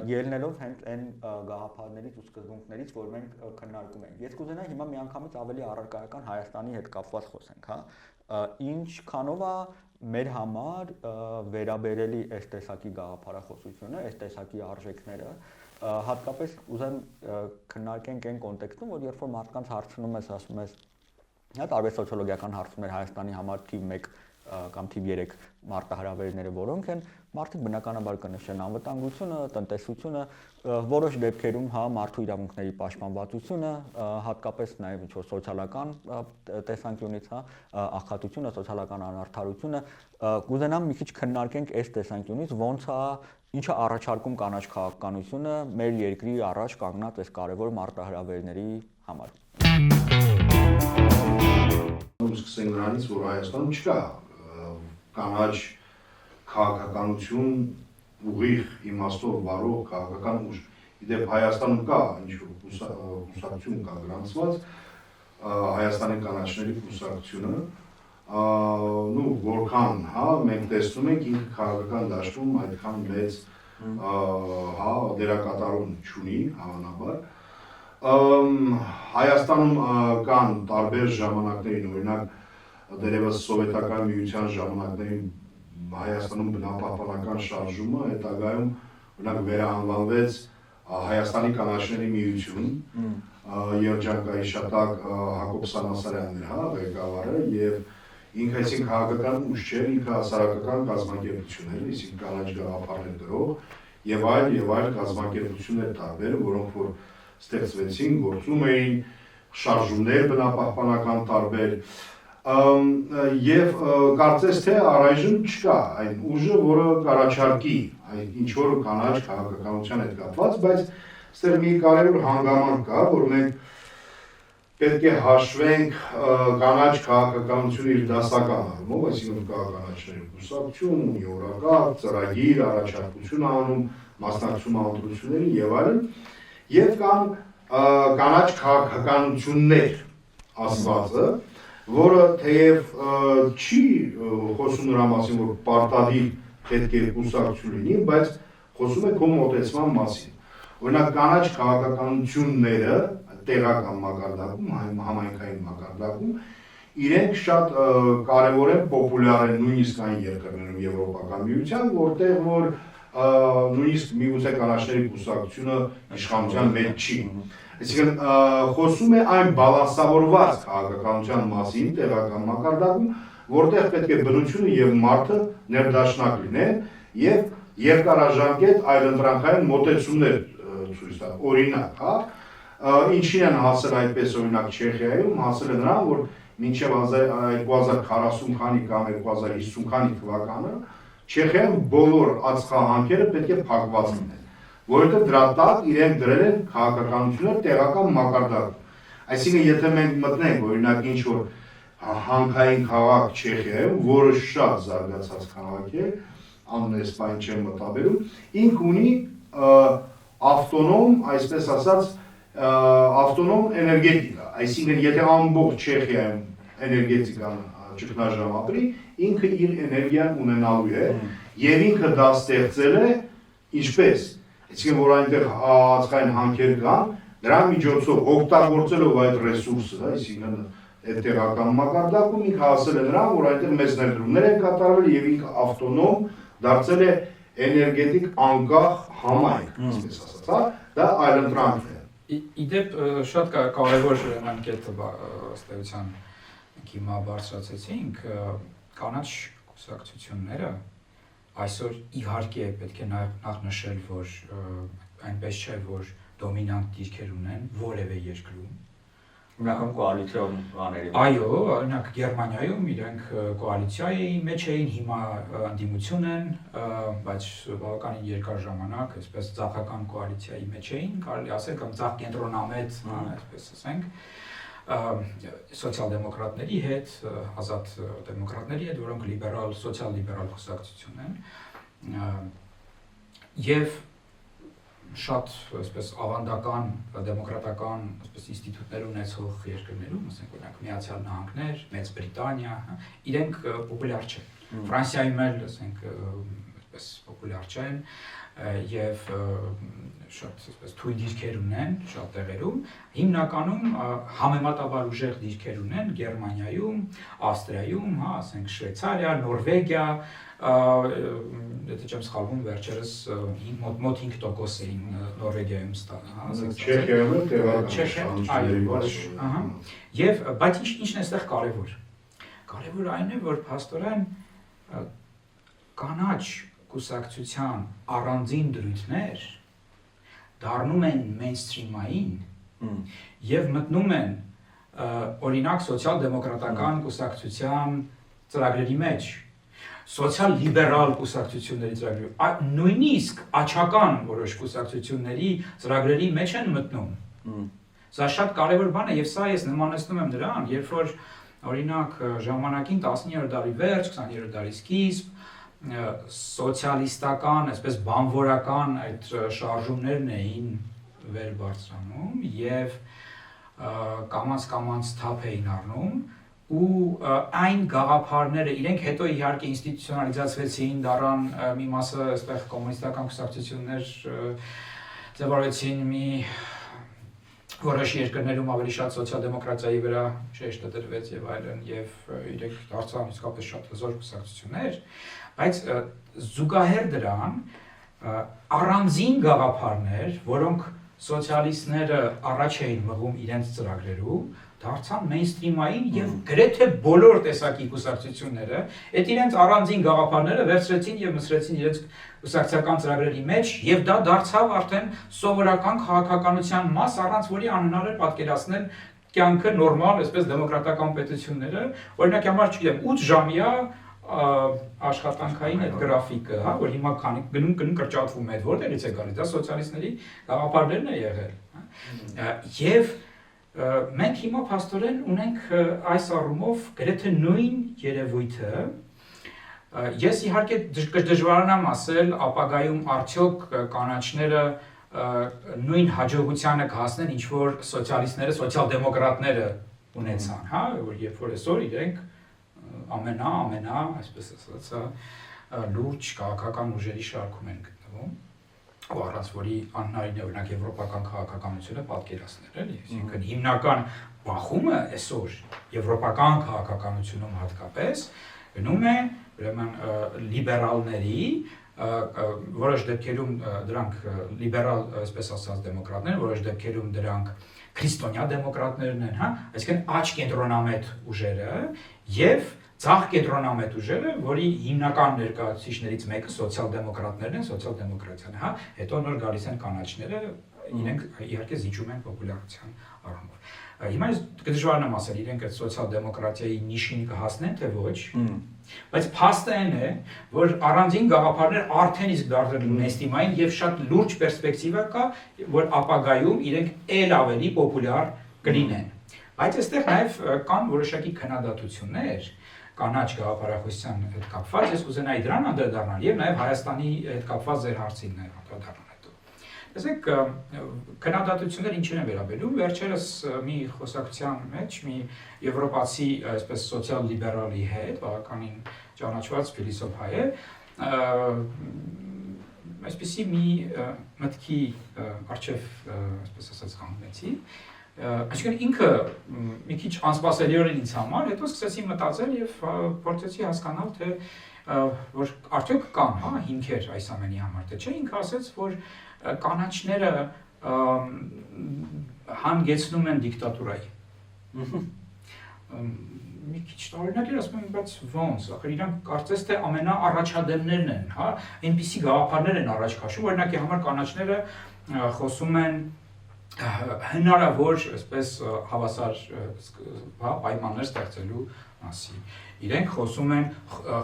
ելնելով հենց այն գաղափարներից ու սկզբունքներից, որ մենք քննարկում ենք։ Ես կուզենայի հիմա միանգամից ավելի առարկայական Հայաստանի հետ կապված խոսենք, հա։ Ինչքանով է մեր համար վերաբերելի այս տեսակի գաղափարախոսությունը, այս տեսակի արժեքները, հատկապես ուզեմ քննարկենք այն կոնտեքստում, որ երբ որ մարդկանց հարցնում ես, ասում ես, հա, տարբեր սոցիոլոգիական հարցումներ Հայաստանի համար թիվ 1 կամ թիվ 3 մարտահրավերները որոնք են, մարդիկ բնականաբար կնշեն անվտանգությունը, տնտեսությունը, որոշ դեպքերում հա մարդու իրավունքների պաշտպանվածությունը, հատկապես նաև ինչ-որ սոցիալական տեսանկյունից, հա, աղքատությունը, սոցիալական անարդարությունը, կուզենամ մի քիչ քննարկենք այս տեսանկյունից, ոնց է, ինչ է առաջարկում կանաչ քաղաքականությունը մեր երկրի առաջ կանգնած այս կարևոր մարտահրավերների համար։ Սկսենք նրանից, որ Հայաստանում չկա կանաչ քաղաքականություն ուղիղ իմաստով վարող քաղաքական ուժ։ Իդեպ Հայաստանում կա ինչ-որ կուսակցություն կա գրանցված, Հայաստանի կանաչների կուսակցությունը, նու որքան, հա, մենք տեսնում ենք ինքը քաղաքական դաշտում այդքան մեծ հա դերակատարում չունի հավանաբար Հայաստանում կան տարբեր ժամանակներին օրինակ դերևս սովետական միության ժամանակներին Հայաստանում բնապահպանական շարժումը հետագայում օրինակ վերանվանվեց Հայաստանի կանաչների միություն երջանկայիշատակ Հակոբ Սանասարյանն էր հա ղեկավարը եւ ինքը այսինքն քաղաքական ուժ չէր, ինքը հասարակական կազմակերպություն էր, այսինքն կանաչ գաղափարներ գրող եւ այլ կազմակերպություններ տարբեր, որոնք որ ստեղծվեցին, գործում էին, շարժումներ բնապահպանական տարբեր եւ կարծես թե առայժմ չկա այն ուժը, որը կառաջարկի այն ինչ որ կանաչ քաղաքականության հետ կապված, բայց այստեղ մի կարևոր հանգամանք կա, որ մենք պետք է հաշվենք կանաչ քաղաքականությունը իր դասական առումով, այսինքն կա կանաչների կուսակցություն, ունի օրակարգ, ծրագիր, առաջարկություն անում, մասնակցում անդրությունների եւ այլն, եւ կան կանաչ քաղաքականություններ ասվածը, որը թեև չի խոսում նրա մասին, որ պարտադիր պետք է կուսակցություն լինի, բայց խոսում է քո մոտեցման մասին։ Օրինակ կանաչ քաղաքականությունները տեղական մակարդակում, համայնքային մակարդակում, իրենք շատ կարևոր են, պոպուլյար են նույնիսկ այն երկրներում Եվրոպական միության, որտեղ որ նույնիսկ միգուցե կանաչների կուսակցությունը իշխանության մեջ չի։ Այսինքն խոսում է այն բալանսավորված քաղաքականության մասին տեղական մակարդակում, որտեղ պետք է բնությունը եւ մարդը ներդաշնակ լինեն եւ երկարաժամկետ այլընտրանքային մոտեցումներ ցույց տալ։ Օրինակ, հա, ինչին են հասել այդպես օրինակ Չեխիայում, հասել է նրան, որ մինչև 2040 քանի կամ 2050 քանի թվականը Չեխիայում բոլոր ածխահանքերը պետք է փակված լինեն, որովհետև դրա տակ իրենք դրել են քաղաքականությունները տեղական մակարդակում։ Այսինքն, եթե մենք մտնենք օրինակ ինչ-որ հանքային քաղաք Չեխիայում, որը շատ զարգացած քաղաք է, անունը սպայն չեմ մտաբերում, ինք ունի ավտոնոմ, այսպես ասած, ավտոնոմ էներգետիկա, այսինքն եթե ամբողջ Չեխիայում էներգետիկան ճգնաժամ ապրի, ինքը իր էներգիան ունենալու է եւ ինքը դա ստեղծել է ինչպես, այսինքն որ այնտեղ ածխային հանքեր կան, դրա միջոցով օգտագործելով այդ ռեսուրսը, այսինքն այդ տեղական մակարդակում ինքը հասել է նրան, որ այնտեղ մեծ ներդրումներ են կատարվել եւ ինքը ավտոնոմ դարձել է էներգետիկ անկախ համայնք, այսպես ասած, հա, դա այլընտրանք է։ Իդեպ շատ կարևոր έναν կետը ըստ էության հիմա բարձրացեցինք կանաչ կուսակցությունները այսօր իհարկե պետք է նախ նշել, որ այնպես չէ, որ դոմինանտ դիրքեր ունեն որևէ երկրում։ Հիմնական կոալիցիոն բաների։ Այո, օրինակ Գերմանիայում իրենք կոալիցիայի մեջ էին, հիմա անդիմություն են, բայց բավականին երկար ժամանակ այսպես ցախական կոալիցիայի մեջ էին, կարելի ասել կամ ցախ կենտրոնամետ, այսպես ասենք, սոցիալ-դեմոկրատների հետ, ազատ դեմոկրատների հետ, որոնք լիբերալ, սոցիալ-լիբերալ կուսակցություն են, եւ շատ այսպես ավանդական դեմոկրատական այսպես ինստիտուտներ ունեցող երկրներում, ասենք օրինակ Միացյալ Նահանգներ, Մեծ Բրիտանիա, իրենք պոպուլյար չեն։ Ֆրանսիայում էլ ասենք այսպես պոպուլյար չեն եւ շատ այսպես թույլ դիրքեր ունեն շատ տեղերում, հիմնականում համեմատաբար ուժեղ դիրքեր ունեն Գերմանիայում, Ավստրիայում, հա, ասենք Շվեյցարիա, Նորվեգիա, եթե չեմ սխալվում, վերջերս մոտ 5% էին Նորվեգիայում ստանում, հա, Չեխիայում եւ բայց ինչն է այստեղ կարեւոր։ Կարեւորը այն է, որ փաստորեն կանաչ կուսակցության առանձին դրույթներ դառնում են մեյնսթրիմային եւ մտնում են օրինակ սոցիալ-դեմոկրատական կուսակցության ծրագրերի մեջ, սոցիալ-լիբերալ կուսակցությունների ծրագրերի, նույնիսկ աչական որոշ կուսակցությունների ծրագրերի մեջ են մտնում։ Սա շատ կարևոր բան է եւ սա ես նմանեցնում եմ նրան, երբ որ օրինակ ժամանակին 19-րդ դարի վերջ, 20-րդ դարի սկիզբ սոցիալիստական, այսպես բանվորական այդ շարժումներն էին վեր բարձրանում եւ կամած թափ էին առնում ու այն գաղափարները իրենք հետո իհարկե ինստիտուցիոնալիզացվեցին, դառան մի մասը այստեղ կոմունիստական կուսակցություններ ձևավորեցին մի որոշ երկրներում ավելի շատ սոցիալ-դեմոկրատիայի վրա շեշտը դրվեց եւ այլն եւ իրենք դարձան իսկապես շատ հզոր կուսակցություններ, բայց զուգահեռ դրան առանձին գաղափարներ, որոնք սոցիալիստները առաջ էին մղում իրենց ծրագրերում, դարձան մեյնսթրիմային եւ գրեթե բոլոր տեսակի կուսակցությունները այդ իրենց առանձին գաղափարները վերցրեցին եւ մսրեցին իրենց կուսակցական ծրագրերի մեջ եւ դա դարձավ արդեն սովորական քաղաքականության մաս, առանց որի անհնար է պատկերացնել կյանքը նորմալ, այսպես դեմոկրատական պետությունները, օրինակ համար չգիտեմ 8 ժամյա աշխատանքային այդ գրաֆիկը, հա, որ հիմա քանի գնում կրճատվում է, այդ որտեղից է գալիս, դա սոցիալիստների գաղափարներն է եղել, եւ մենք հիմա փաստորեն ունենք այս առումով գրեթե նույն երևույթը։ Ես իհարկե դժվարանամ ասել ապագայում արդյոք կանաչները նույն հաջողությանը կհասնեն, ինչ որ սոցիալիստները, սոցիալ-դեմոկրատները ունեցան, հա, որ երբ որ այսօր իրենք ամենա, այսպես ասած, լուրջ քաղաքական ուժերի շարքում են գտնվում, ու առանց որի անհնարին է օրինակ եվրոպական քաղաքականությունը պատկերացնել, էլի, այսինքն հիմնական բախումը այսօր եվրոպական քաղաքականությունում հատկապես գնում է ուրեմն լիբերալների, որոշ դեպքերում դրանք լիբերալ, այսպես ասած, դեմոկրատներ, որոշ դեպքերում դրանք քրիստոնյա դեմոկրատներն են, հա, այսինքն աջ կենտրոնամետ ուժերը եւ ցախ կենտրոնամետ ուժերը, որի հիմնական ներկայացուցիչներից մեկը սոցիալ-դեմոկրատներն են, սոցիալ-դեմոկրատիան, հա, հետո նոր գալիս են կանաչները, իրենք իհարկե զիջում են պոպուլարության առումով։ Հիմա ես դժվարն եմ ասել, իրենք այդ սոցիալ-դեմոկրատիայի նիշին կհասնեն, թե ոչ, բայց փաստը այն է, որ առանձին գաղափարներ արդեն իսկ դարձել են մեյնսթրիմային եւ շատ լուրջ պերսպեկտիվա կա, որ ապագայում իրենք ել ավելի պոպուլյար կլինեն։ Բայց այստեղ նաեւ կան որոշակի քննադատություններ կանաչ գաղափարախոսության հետ կապված, ես կուզենայի դրան անդրադառնալ եւ նաեւ Հայաստանի հետ կապված ձեր հարցին նաեւ անդրադառնալ հետո։ Տեսեք, քննադատությունները ինչին են վերաբերում, վերջերս մի խոսակցության մեջ մի եվրոպացի, այսպես սոցիալ-լիբերալի հետ, բավականին ճանաչված փիլիսոփա է, այսպեսի մի մտքի արժեվ, այսպես ասած, կանգնեցի, այսինքն ինքը մի քիչ անսպասելիորեն ինձ համար, հետո սկսեցի մտածել եւ փորձեցի հասկանալ, թե որ արդյոք կան, հա, հիմքեր այս ամենի համար, թե չէ, ինքը ասաց, որ կանաչները հանգեցնում են դիկտատուրայի։ Մի քիչ տարօրինակ ասում եմ, բայց ոնց, ախր իրանք կարծես թե ամենաառաջադեմներն են, հա, այնպիսի գաղափարներ են առաջ քաշում, օրինակի համար կանաչները խոսում են հնարավոր, այսպես հավասար պայմաններ ստեղծելու մասին։ Իրենք խոսում են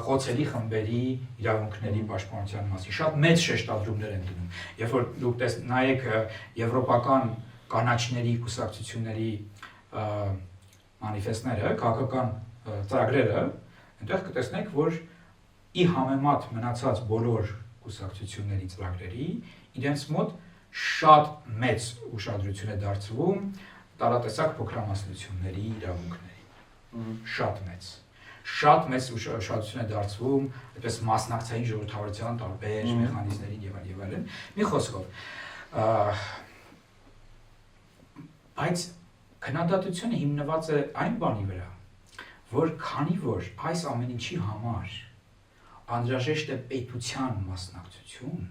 խոցելի խմբերի իրավունքների պաշտպանության մասին։ Շատ մեծ շեշտադրումներ են դնում։ Երբ որ դուք նայեք եվրոպական կանաչների կուսակցությունների մանիֆեստները, քաղաքական ծրագրերը, այնտեղ կտեսնեք, որ ի համեմատ մնացած բոլոր կուսակցությունների ծրագրերի իրենց մոտ շատ մեծ ուշադրություն է դարձվում տարատեսակ փոքրամասնությունների իրավունքների։ Շատ մեծ ուշադրություն է դարձվում այդպես մասնակցային ժողովրդավարության տարբեր մեխանիզմներին եւ այլն։ Մի խոսքով, բայց քննադատությունը հիմնված է այն բանի վրա, որ քանի որ այս ամեն ինչի համար անհրաժեշտ է պետության մասնակցություն,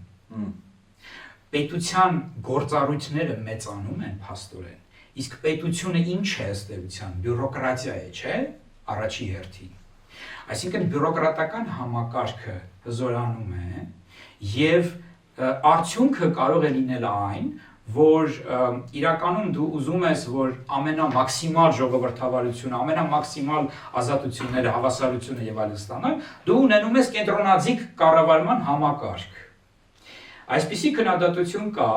պետության գործառույթները մեծանում են փաստորեն, իսկ պետությունը ինչ է ըստ էության, բյուրոկրատիա է, չէ՞, առաջի հերթին։ Այսինքն բյուրոկրատական համակարգը հզորանում է եւ արդյունքը կարող է լինել այն, որ իրականում դու ուզում ես, որ ամենամաքսիմալ ժողովրդավարությունը, ամենամաքսիմալ ազատությունները, հավասարությունը եւ այլն ստանալ, դու ունենում ես կենտրոնաձիգ կառավարման համակարգ։ Այսպիսի քննադատություն կա,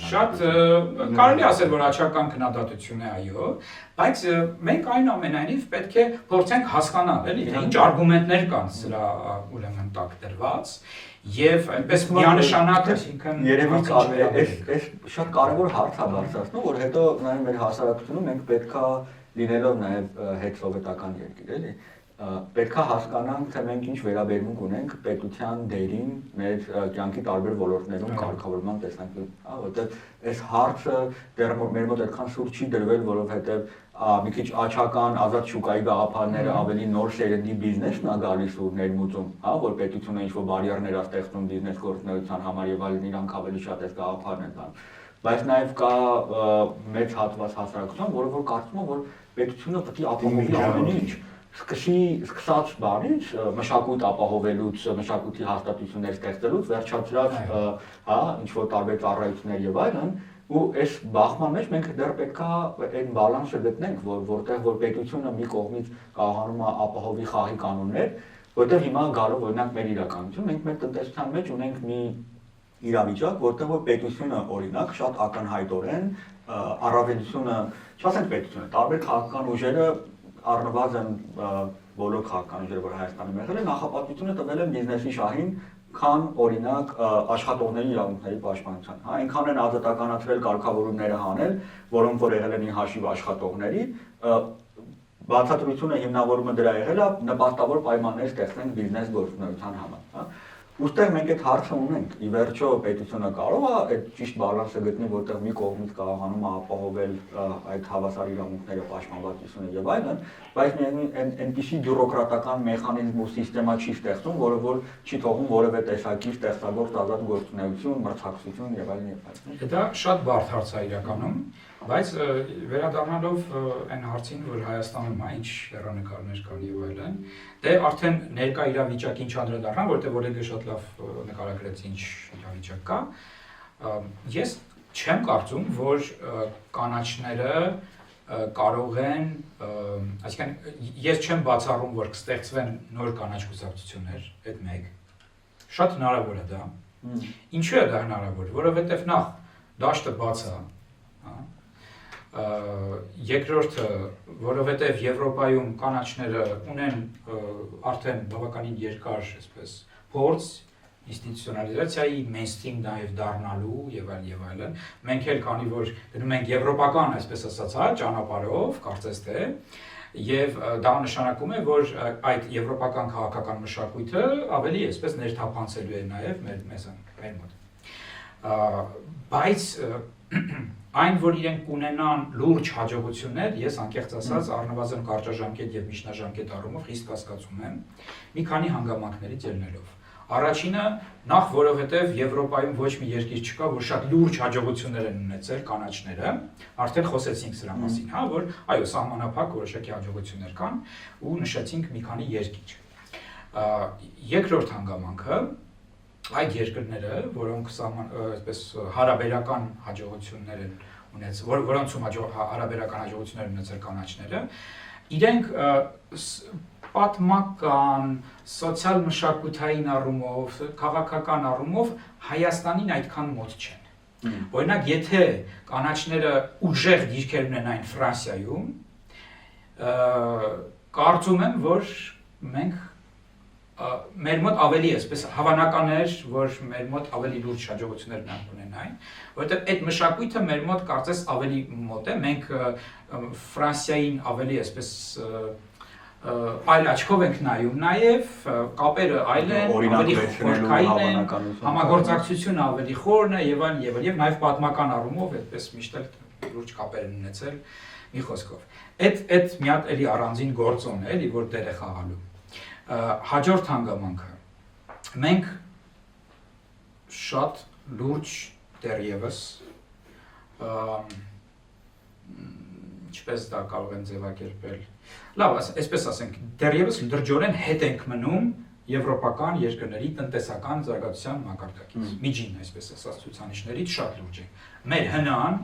շատ կարելի ասել, որ աչական քննադատություն է, այո, բայց մենք այնուամենայնիվ պետք է փորձենք հասկանալ, էլի, թե ինչ արգումենտներ կան սրա ուրեմն տակ դրված, եւ այնպես միանշանակ այսինքն երևի այս շատ կարևոր հարց է բարձրացնում, որ հետո նաեւ մեր հասարակությունում մենք պետքա լինելով նաեւ հետսովետական երկիր, էլի պետքա հասկանանք, թե մենք ինչ վերաբերմունք ունենք պետության դերին մեր կյանքի տարբեր ոլորտներում կարգավորման տեսանկյունից, հա, որտեղ այս հարցը դեռ մեր մոտ այդքան սուր չի դրվել, որովհետև մի քիչ աչական ազատ շուկայի գաղափարները ավելի նոր սերնդի բիզնեսն է գալիս ու ներմուծում, հա, որ պետությունը ինչ-որ բարիերներ է ստեղծում բիզնես գործունեության համար եւ այլն, իրանք ավելի շատ այս գաղափարն են տանում։ Բայց նաեւ կա մեծ հատված հասարակության, որը որ կարծում է, որ պետությունը պետք է ապահովի ամեն ինչ սկսած բանից մշակույթ ապահովելուց, մշակույթի հաստատություններ ստեղծելուց, վերջացրած հա, ինչ-որ տարբեր ծառայություններ եւ այլն, ու այս բախման մեջ մենք դեռ պետքա այն բալանսը գտնենք, որտեղ որ պետությունը մի կողմից կարողանում է ապահովի խաղի կանոններ, որտեղ հիմա գալով օրինակ մեր իրականություն, մենք մեր տնտեսության մեջ ունենք մի իրավիճակ, որտեղ որ պետությունը օրինակ շատ ակնհայտորեն առավելությունը, չասենք պետությունը, տարբեր քաղաքական ուժերը առնվազն բոլոր քաղաքական ուժերը, որ Հայաստանում եղել են, նախապատվությունը տվել են բիզնեսի շահին, քան օրինակ աշխատողների իրավունքների պաշտպանության։ Հա, այնքան են ազատականացրել կարգավորումները հանել, որոնք որ եղել են հաշիվ աշխատողների, բացատրությունը հիմնավորումը դրա եղել է նպաստավոր պայմաններ ստեղծենք բիզնես գործունեության համար, հա։ Ուստեղ մենք այդ հարցը ունենք, ի վերջո պետությունը կարող է այդ ճիշտ բալանսը գտնել, որտեղ մի կողմից կարողանում է ապահովել այդ հավասար իրավունքները, պաշտպանվածությունը եւ այլն, բայց այնպիսի բյուրոկրատական մեխանիզմ ու սիստեմա չի ստեղծում, որը որ չի թողում որևէ տեսակի ստեղծագործ ազատ գործունեություն, մրցակցություն եւ այլն եւ այլն։ Դա շատ բարդ հարց է իրականում, բայց վերադառնալով այն հարցին, որ Հայաստանում ինչ հեռանկարներ կան եւ այլն, դե արդեն ներկա իրավիճակին չանդրադառնամ, որտեղ Օլեգը շատ լավ նկարագրեց ինչ իրավիճակ կա։ Ես չեմ կարծում, որ կանաչները կարող են, այսինքն ես չեմ բացառում, որ կստեղծվեն նոր կանաչ կուսակցություններ, այդ մեկ։ Շատ հնարավոր է դա։ Ինչու է դա հնարավոր, որովհետև նախ դաշտը բաց է, երկրորդը, որովհետև Եվրոպայում կանաչները ունեն արդեն բավականին երկար, այսպես, փորձ ինստիտուցիոնալիզացիայի, մեյնսթրիմ նաև դառնալու եւ այլն, մենք էլ քանի որ գնում ենք եվրոպական, այսպես ասած, հա, ճանապարհով, կարծես թե, եւ դա նշանակում է, որ այդ եվրոպական քաղաքական մշակույթը ավելի այսպես ներթափանցելու է նաև մեր մոտ։ Բայց այն, որ իրենք կունենան լուրջ հաջողություններ, ես անկեղծ ասած առնվազն կարճաժամկետ եւ միջնաժամկետ առումով խիստ կասկածում եմ մի քանի հանգամանքներից ելնելով։ Առաջինը նախ որովհետեւ Եվրոպայում ոչ մի երկիր չկա, որ շատ լուրջ հաջողություններ են ունեցել կանաչները, արդեն խոսեցինք սրա մասին, հա, որ այո, սահմանափակ որոշակի հաջողություններ կան ու նշեցինք մի քանի երկիր։ Երկրորդ հանգամանքը այդ երկրները, որոնք այսպես հարաբերական հաջողություններ են ունեցել, որոնցում հարաբերական հաջողություններ ունեցել կանաչները, իրենք պատմական, սոցիալ-մշակութային առումով, քաղաքական առումով Հայաստանին այդքան մոտ չեն։ Օրինակ, եթե կանաչները ուժեղ դիրքեր ունենային Ֆրանսիայում, կարծում եմ, որ մենք մեր մոտ ավելի էսպես հավանական էր, որ մեր մոտ ավելի լուրջ հաջողություններ ունենային, որովհետև այդ մշակույթը մեր մոտ կարծես ավելի մոտ է, մենք Ֆրանսիային ավելի էսպես այլ աչքով ենք նայում նաև, կապերը այլ են, ավելի խորքային են, համագործակցությունը ավելի խորն է եւ այլն եւ նաև պատմական առումով այդպես միշտ էլ լուրջ կապեր են ունեցել մի խոսքով։ Այդ մի հատ էլի առանձին գործոն է, էլի որ դեր է խաղալու։ Հաջորդ հանգամանքը մենք շատ լուրջ դեռևս ինչպես դա կարող են ձևակերպել լավ այսպես ասենք դեռևս լրջորեն հետ ենք մնում եվրոպական երկրների տնտեսական զարգացության մակարդակից միջին այսպես ասած ցուցանիշներից շատ լուրջ է մեր հնան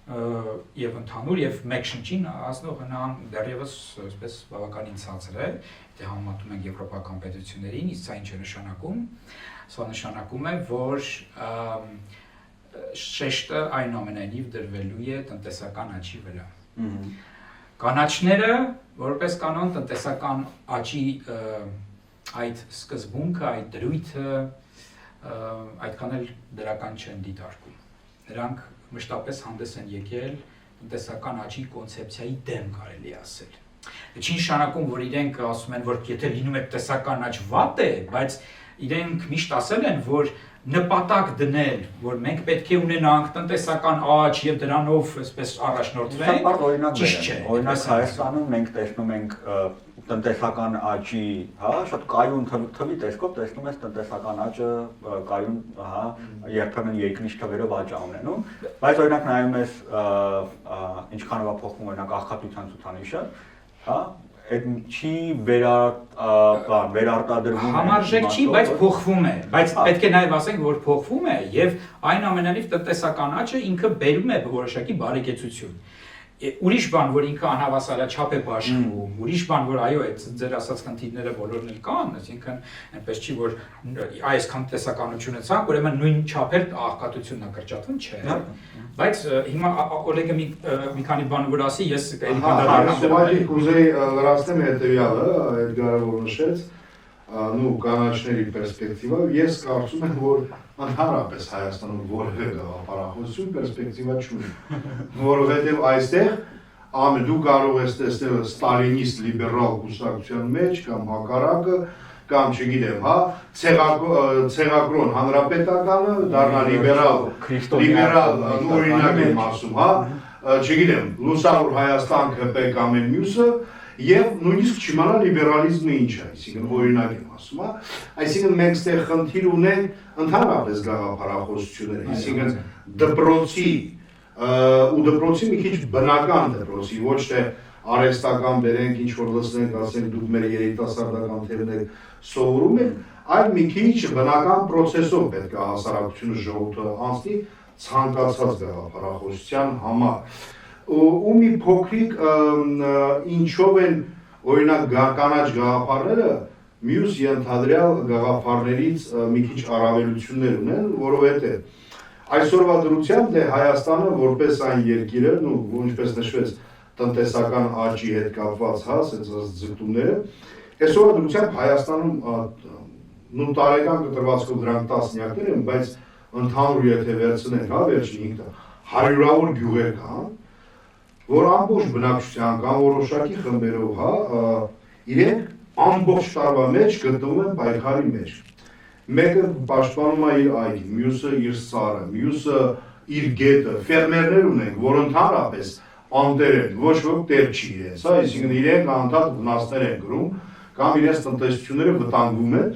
եւ ընդհանուր եւ մեկ շնչին հասնող հնան դեռևս այսպես բավականին ցածր է, դե համեմատում ենք եվրոպական պետություններին, իսկ սա ինչ է նշանակում։ Սա նշանակում է, որ շեշտը այնուամենայնիվ դրվելու է տնտեսական աճի վրա։ Կանաչները որպես կանոն տնտեսական աճի այդ սկզբունքը, այդ դրույթը այդքան էլ դրական չեն դիտարկում։ Նրանք մշտապես հանդես են եկել տնտեսական աճի կոնցեպցիայի դեմ կարելի ասել։ Չի նշանակում, որ իրենք ասում են, որ եթե լինում է տնտեսական աճ վատ է, բայց իրենք միշտ ասել են, որ նպատակ դնել, որ մենք պետք է ունենանք տնտեսական աճ եւ դրանով այսպես առաջնորդվենք, ճիշտ չէ։ Օրինակ Հայաստանում մենք տեսնում ենք տնտեսական աճի, հա, շատ կայուն թվի տեսքով տեսնում ես տնտեսական աճը կայուն, հա, երբեմն երկնիշ թվերով աճ ունենում, բայց օրինակ նայում ես ինչքանով է փոխվում օրինակ աղքատության ցուցանիշը, հա, այդ չի վերարտադրվում համարժեք չի, բայց փոխվում է, բայց պետք է նաև ասենք, որ փոխվում է եւ այնուամենայնիվ տնտեսական աճը ինքը բերում է որոշակի բարեկեցություն։ Ուրիշ բան, որ ինքը անհավասարաչափ է բաշխվում, ուրիշ բան, որ այո, այդ ձեր ասած խնդիրները բոլորն էլ կան, այսինքն այնպես չի, որ այսքան տեսականությունը ցանկ, ուրեմն նույն չափեր աղքատությունն է կրճատվում, չէ։ Բայց հիմա Օլեգը մի քանի բան որ ասի, ես էլի կանդադառնամ։ Կուզեի լրացնեմ հետեւյալը, Էդգարը որ նշեց, նու կանաչների պերսպեկտիվայով, ես կարծում եմ, որ ընդհանրապես Հայաստանում որևէ գաղափարախոսություն պերսպեկտիվա չունի, որովհետև այստեղ դու կարող ես տեսնել ստալինիստ լիբերալ կուսակցության մեջ կամ հակառակը կամ չգիտեմ, հա, ցեղագրոն հանրապետականը դառնա լիբերալ օրինակ եմ ասում, հա, չգիտեմ, լուսավոր Հայաստան ԿՊ կամ այն մյուսը եւ նույնիսկ չիմանա լիբերալիզմը ինչ է, այսինքն օրինակ եմ ասում, հա, այսինքն մենք ստեղ խնդիր ունենք ընդհանրապես գաղափարախոսություններ, այսինքն դպրոցի ու դպրոցի մի քիչ բնական դպրոցի, ոչ թե արհեստական բերենք, ինչ որ լսենք, ասենք դուք մեր երիտասարդական թեմաներ սովորում եք, այլ մի քիչ բնական process-ով պետք է հասարակությունը ժողովուրդը անցնի ցանկացած գաղափարախոսության համար։ Ու մի փոքրիկ ինչով են օրինակ կանաչ գաղափարները մյուս ենթադրյալ գաղափարներից մի քիչ առավելություններ ունեն, որովհետև այսօրվա դրությամբ դե Հայաստանը որպես այն երկիրը, ու ինչպես նշվեց տնտեսական աճի հետ կապված հա, այս ձգտումները, այսօրվա դրությամբ Հայաստանում նու տարեկան կտրվածքով դրանք տասնյակներ են, բայց ընդհանուր եթե վերցնենք, հա, վերջին 100-ավոր գյուղեր կան, որ ամբողջ բնակչության կամ որոշակի խմբերով, հա, իրենք ամբողջ տարվա մեջ գտնվում են պայքարի մեջ։ Մեկը պաշտպանում է իր այգին, մյուսը իր սարը, մյուսը իր գետը, ֆերմերներ ունենք, որ ընդհանրապես անտեր են, ոչ ոք տեր չի իրենց, հա, այսինքն իրենք անդադ վնասներ են գրում, կամ իրենց տնտեսությունները վտանգվում են,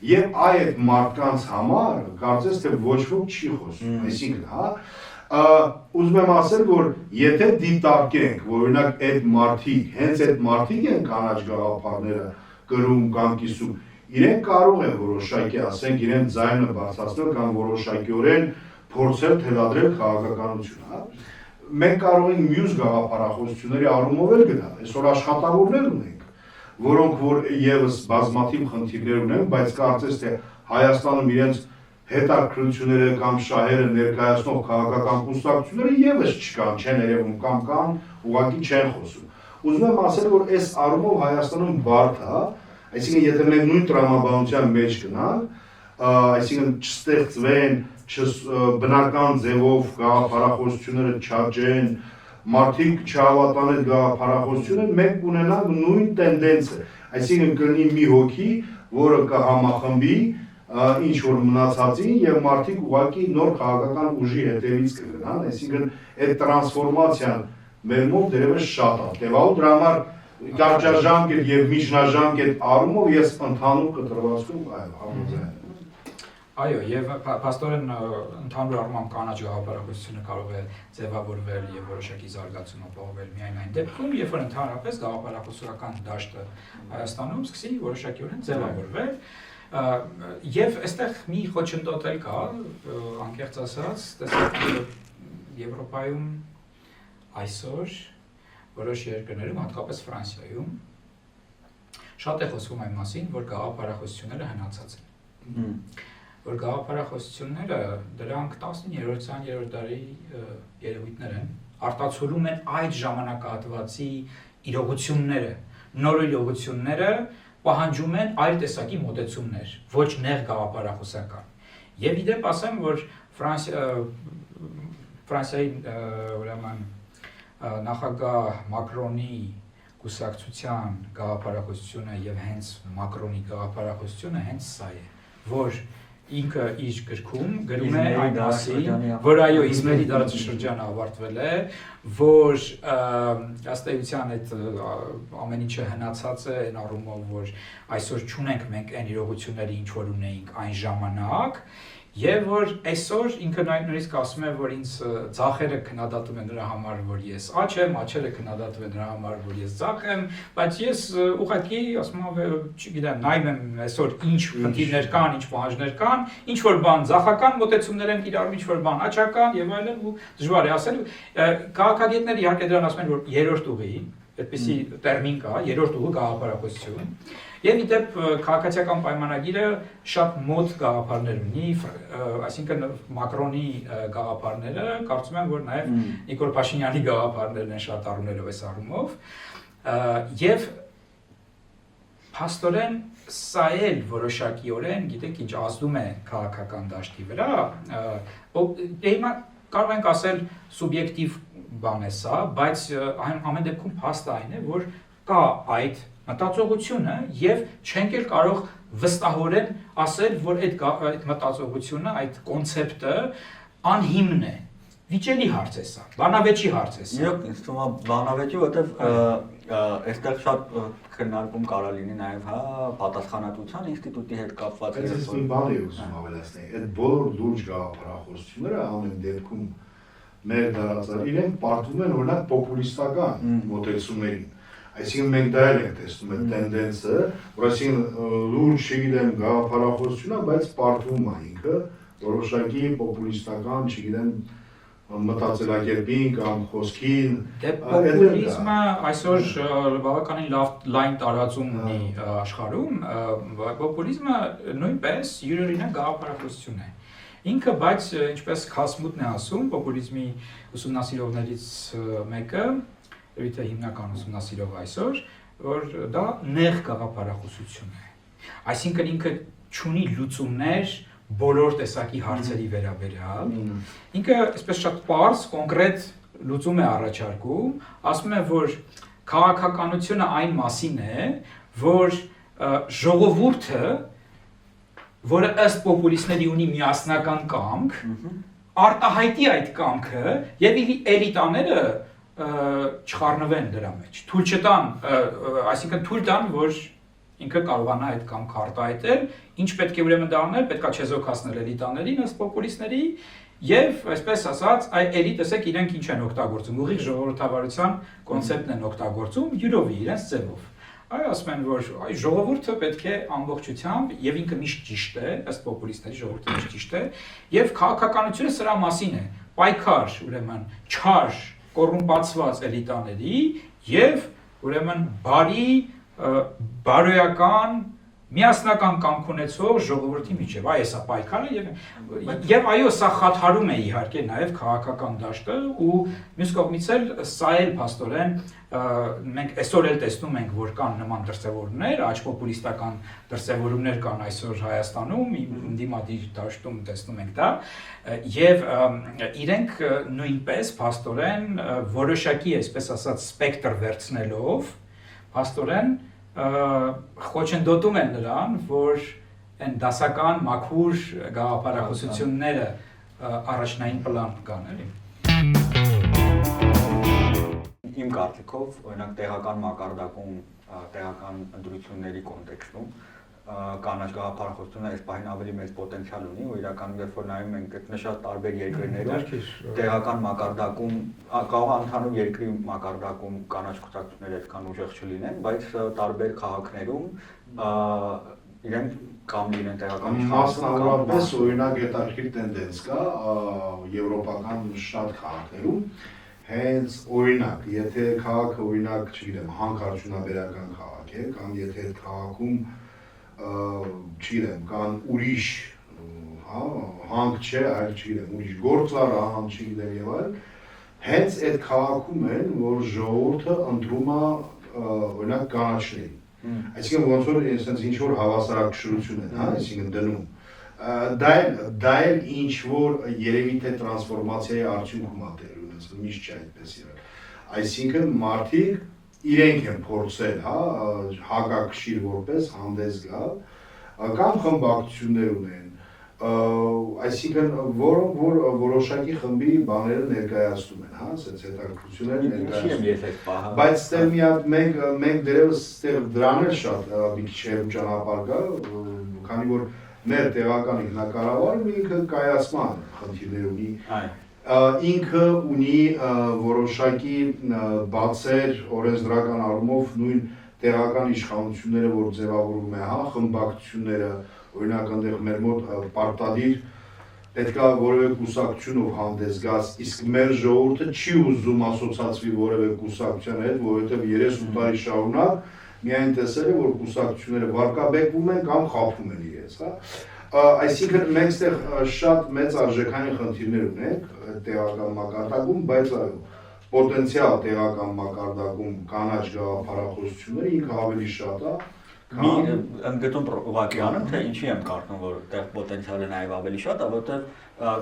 եւ այդ մարդկանց համար կարծես թե ոչ ոք չի խոսում, այսինքն, հա, ուզում եմ ասել, որ եթե դիտարկենք, որ օրինակ այդ մարդիկ, հենց այդ մարդիկ են կանաչ գաղափարները գրում կամ կիսում, իրենք կարող են որոշակի, ասենք, իրենց ձայնը բարձրացնել կամ որոշակիորեն փորձել թելադրել քաղաքականություն, հա։ Մենք կարող ենք մյուս գաղափարախոսությունների առումով էլ գնալ, այսօր աշխատավորներ ունենք, որոնք որ եւս բազմաթիվ խնդիրներ ունեն, բայց կարծես թե Հայաստանում իրենց հետաքրքրությունները կամ շահերը ներկայացնող քաղաքական կուսակցությունները եւս չկան, չեն երևում կամ կան, ուղղակի չեն խոսում։ Ուզում եմ ասել, որ այս առումով Հայաստանում բարդ է, այսինքն եթե մենք նույն տրամաբանության մեջ գնանք, այսինքն չստեղծվեն, բնական ձևով գաղափարախոսությունները չաճեն, մարդիկ չհավատան այդ գաղափարախոսությունը, մենք ունենանք նույն տենդենսը, այսինքն կլինի մի հոգի, որը կհամախմբի ինչ որ մնացածին եւ մարդիկ ուղղակի նոր քաղաքական ուժի հետևից կգնան, այսինքն այդ տրանսֆորմացիան մեր մոտ դերևս շատ է։ Տեվալ դրա համար կարճաժամկետ եւ միջնաժամկետ առումով ես ընդհանուր կտրվածքում համոզում եմ։ Այո, եւ փաստորեն ընդհանուր առմամբ կանաչ գաղափարախոսությունը կարող է ձևավորվել եւ որոշակի զարգացում ապահովել միայն այն դեպքում, երբ որ ընդհանրապես գաղափարախոսական դաշտը Հայաստանում սկսի որոշակիորեն ձևավորվել, եւ այստեղ մի խոչընդոտ էլ կա, անկեղծ ասած, տեսեք Եվրոպայում այսօր որոշ երկրներում, հատկապես Ֆրանսիայում, շատ է խոսվում այն մասին, որ գաղափարախոսությունները հնացած են։ Որ գաղափարախոսությունները դրանք 19-րդ դարի երևույթներ են, արտացոլում են այդ ժամանակահատվածի իրողությունները, նոր իրողությունները պահանջում են այլ տեսակի մոտեցումներ, ոչ նեղ գաղափարախոսական։ Եվ իդեպ ասեմ, որ Ֆրանսիայի ուրեմն նախագահ Մակրոնի կուսակցության գաղափարախոսությունը եւ հենց Մակրոնի գաղափարախոսությունը հենց սա է, որ ինքը իր գրքում գրում է այն մասին, որ այո, Իզմերի դարաշրջանը ավարտվել է, որ ըստ էության այդ ամեն ինչը հնացած է այն առումով, որ այսօր չունենք մենք այն իրողությունները, ինչ որ ունեինք այն ժամանակ, եւ որ այսօր ինքը նույնիսկ ասում է, որ ինձ ցախերը քննադատում են նրա համար, որ ես աչ եմ, աչերը քննադատում են նրա համար, որ ես ցախ եմ, բայց ես ուղղակի ասում եմ, չգիտեմ, նայում եմ այսօր ինչ խնդիրներ կան, ինչ պահանջներ կան, ինչ որ բան ցախական մոտեցումներ են իրարու, ինչ որ բան աչական եւ այլն ու դժվար է ասել։ Քաղաքագետները իհարկե դրան ասում են, որ երրորդ ուղի, այդպեսի տերմին կա, երրորդ ուղու գաղափարախոսություն։ Եվ իդեպ քաղաքացիական պայմանագիրը շատ մոտ գաղափարներ ունի, այսինքն Մակրոնի գաղափարները, կարծում եմ, որ նաև Նիկոլ Փաշինյանի գաղափարներն են շատ առումներով այս առումով, եւ փաստորեն սա էլ որոշակիորեն, գիտեք, ինչ ազդում է քաղաքական դաշտի վրա, հիմա կարող ենք ասել սուբյեկտիվ բան է սա, բայց ամեն դեպքում փաստը այն է, որ կա այդ մտածողությունը եւ չենք էլ կարող վստահորեն ասել, որ այդ մտածողությունը, այդ կոնցեպտը անհիմն է։ Վիճելի հարց է սա, բանավեճի հարց է սա։ Իրոք ինձ թվում է բանավեճի, որտեվ այստեղ շատ քննարկում կարա լինի նաև, հա, պատասխանատվության ինստիտուտի հետ կապված։ Այս մի բան է ուզում ավելացնել, այդ բոլոր լուրջ գաղափարախոսությունները ամեն դեպքում մեր դարածար իրենք պարտվում են օրինակ պոպուլիստական մոտեցումներին։ Այսինքն մենք դա էլ ենք տեսնում այդ տենդենսը, որ այսինքն լուրջ չգիտեմ գաղափարախոսությունն է, բայց պարտվում է ինքը որոշակի պոպուլիստական, չգիտեմ, մտածելակերպին կամ խոսքին։ Դե պոպուլիզմը այսօր բավականին լայն տարածում ունի աշխարհում, պոպուլիզմը նույնպես յուրօրինակ գաղափարախոսություն է։ Ինքը, բայց ինչպես Քասմուտն է ասում, պոպուլիզմի ուսումնասիրողներից մեկը, դե հիմնական ուսումնասիրող այսօր, որ դա նեղ գաղափարախոսություն է։ Այսինքն ինքը չունի լուծումներ բոլոր տեսակի հարցերի վերաբերյալ։ Ինքը այսպես շատ պարզ, կոնկրետ լուծում է առաջարկում, ասում է, որ քաղաքականությունը այն մասին է, որ ժողովուրդը, որը ըստ պոպուլիստների ունի միասնական կամք, արտահայտի այդ կամքը եւ էլիտաները չխառնվեն դրա մեջ։ Թույլ չտան, այսինքն թույլ տան, որ ինքը կարողանա այդ կամքը արտահայտել, ինչ պետք է ուրեմն դա անել, պետքա չեզոքացնել էլիտաներին, ըստ պոպուլիստների, եւ այսպես ասած, այդ էլիտեսեք իրենք ինչ են օգտագործում, ուղիղ ժողովրդավարության կոնցեպտն են օգտագործում յուրովի իրենց ձևով։ Այո, ասում են, որ ժողովուրդը պետք է ամբողջությամբ եւ ինքը միշտ ճիշտ է, ըստ պոպուլիստների ժողովուրդը միշտ ճիշտ է, եւ քաղաքականությունը սրա մասին է։ Պայքար, ուրեմն, չար, կոռումպացված էլիտաների եւ ուրեմն բարի, բարոյական, միասնական կամք ունեցող ժողովրդի միջև, այ սա պայքարը եւ այո, սա խաթարում է իհարկե նաեւ քաղաքական դաշտը ու մյուս կողմից էլ սա էլ փաստորեն մենք այսօր էլ տեսնում ենք, որ կան նման դրսևորումներ, աչ պոպուլիստական դրսևորումներ կան այսօր Հայաստանում, դիմադիր դաշտում տեսնում ենք դա եւ իրենք նույնպես փաստորեն որոշակի, այսպես ասած, սպեկտր վերցնելով փաստորեն խոչընդոտում են նրան, որ այն դասական մաքուր գաղափարախոսությունները առաջնային պլան կան, էլի։ Իմ կարծիքով, օրինակ տեղական մակարդակում, տեղական ընտրությունների կոնտեքստում կանաչ գաղափարախոսությունը այս պահին ավելի մեծ պոտենցիալ ունի ու իրականում երբ որ նայում ենք նշած տարբեր երկրներում տեղական մակարդակում կարող է ընդհանուր երկրի մակարդակում կանաչ կուսակցությունները այդքան ուժեղ չլինեն, բայց տարբեր քաղաքներում իրենք կամ լինեն տեղական մասնավորապես օրինակ հետաքրքիր տենդենս կա եվրոպական շատ քաղաքներում հենց օրինակ, եթե քաղաքը օրինակ, չգիտեմ, հանքարդյունաբերական քաղաք է, կամ եթե այդ քաղաքում, չգիտեմ, կան ուրիշ, հանք չէ, այլ չգիտեմ, ուրիշ գործար, չգիտեմ եւ այլ, հենց այդ քաղաքում են, որ ժողովուրդը ընտրում է օրինակ կանաչներին։ Այսինքն ոնց որ այսպես ինչ որ հավասարակշռություն են, այսինքն դնում։ Դա էլ ինչ որ երևի թե տրանսֆորմացիայի արդյունքում է տեղ ունեցել, միշտ չէ այդպես եղել։ Այսինքն մարդիկ իրենք են փորձել, հակակշիռ որպես հանդես գալ, կամ խմբակցություններ ունեն, այսինքն որոնք որ որոշակի խմբի բաները ներկայացնում են, ասենց հետաքրքրություններ ներկայացնում։ Բայց ստեղ մի հատ մենք դերևս ստեղ դրան էլ շատ մի քիչ հեռու ճանապարհ կա, քանի որ մեր տեղական ինքնակառավարումը ինքը կայացման խնդիրներ ունի։ Ինքը ունի որոշակի բացեր օրենսդրական առումով նույն տեղական իշխանությունները, որ ձևավորում է, խմբակցությունները, օրինակ այնտեղ մեր մոտ պարտադիր պետք է որևէ կուսակցությունով հանդես գաս, իսկ մեր ժողովուրդը չի ուզում ասոցացվի որևէ կուսակցության հետ, որովհետև 30 տարի շարունակ միայն տեսել է, որ կուսակցությունները վարկաբեկվում են կամ խաբում են իրենց, Այսինքն մենք ստեղ շատ մեծ արժեքային խնդիրներ ունենք տեղական մակարդակում, բայց պոտենցիալ տեղական մակարդակում կանաչ գաղափարախոսությունները ինքը ավելի շատ է, Ընդգծում ուղղակի անեմ, թե ինչի եմ կարծում, որ այդտեղ պոտենցիալը նաև ավելի շատ է, որովհետև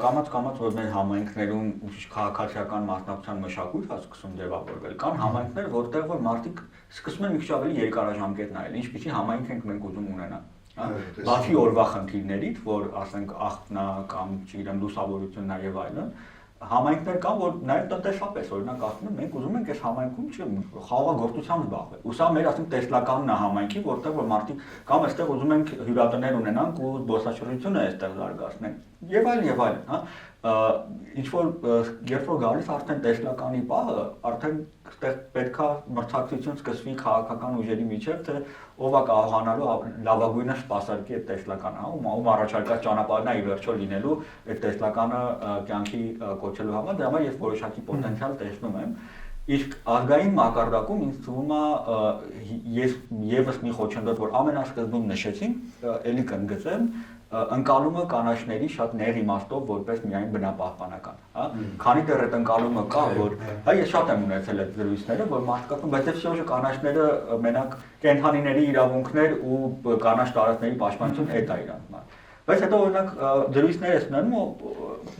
կամաց-կամաց որ մեր համայնքներում քաղաքացիական մասնակցության մշակույթ է սկսում ձևավորվել, կան համայնքներ, որտեղ որ մարդիկ սկսում են մի քիչ ավելի երկարաժամկետ նայել, ինչպիսի համայնք ենք մենք ուզում ունենալ։ Բացի օրվա խնդիրներից, որ ասենք աղբնա կամ չգիտեմ լուսավորությունն է եւ այլն, համայնքներ կան, որ նաև տնտեսապես օրինակ ասում են, մենք ուզում ենք այս համայնքում խաղաղագործությամբ զբաղվել։ Ու սա մեր ասենք տեսլականն է համայնքի, որտեղ որ մարդիկ կամ այստեղ ուզում ենք հյուրատներ ունենանք ու զբոսաշրջությունը այստեղ զարգացնենք։ Եվ այլն, ինչ որ երբ որ գալիս արդեն տեսլականի պահը, արդեն այստեղ պետքա մրցակցություն սկսվի քաղաքական ուժերի միջև, թե ով է կարողանալու լավագույնը սպասարկի այդ տեսլականը, ում առաջարկած ճանապարհն է ի վերջո լինելու այդ տեսլականը կյանքի կոչելու համար, դրա համար ես որոշակի պոտենցիալ տեսնում եմ։ Իսկ ազգային մակարդակում ինձ թվում է ես եւս մի խոչընդոտ, որ ամենասկզբում նշեցինք, ելի կընդգծեմ, ընկալումը կանաչների շատ նեղ իմաստով որպես միայն բնապահպանական, Քանի դեռ այդ ընկալումը կա, որ ես շատ եմ ունեցել այդ զրույցները, որ մարդկային, բայց դեպի շուրջը կանաչները մենակ կենդանիների իրավունքներ ու կանաչ տարածքների պաշտպանություն այդ է իրանք։ Բայց հետո օրինակ զրույցներ ես ունենում ու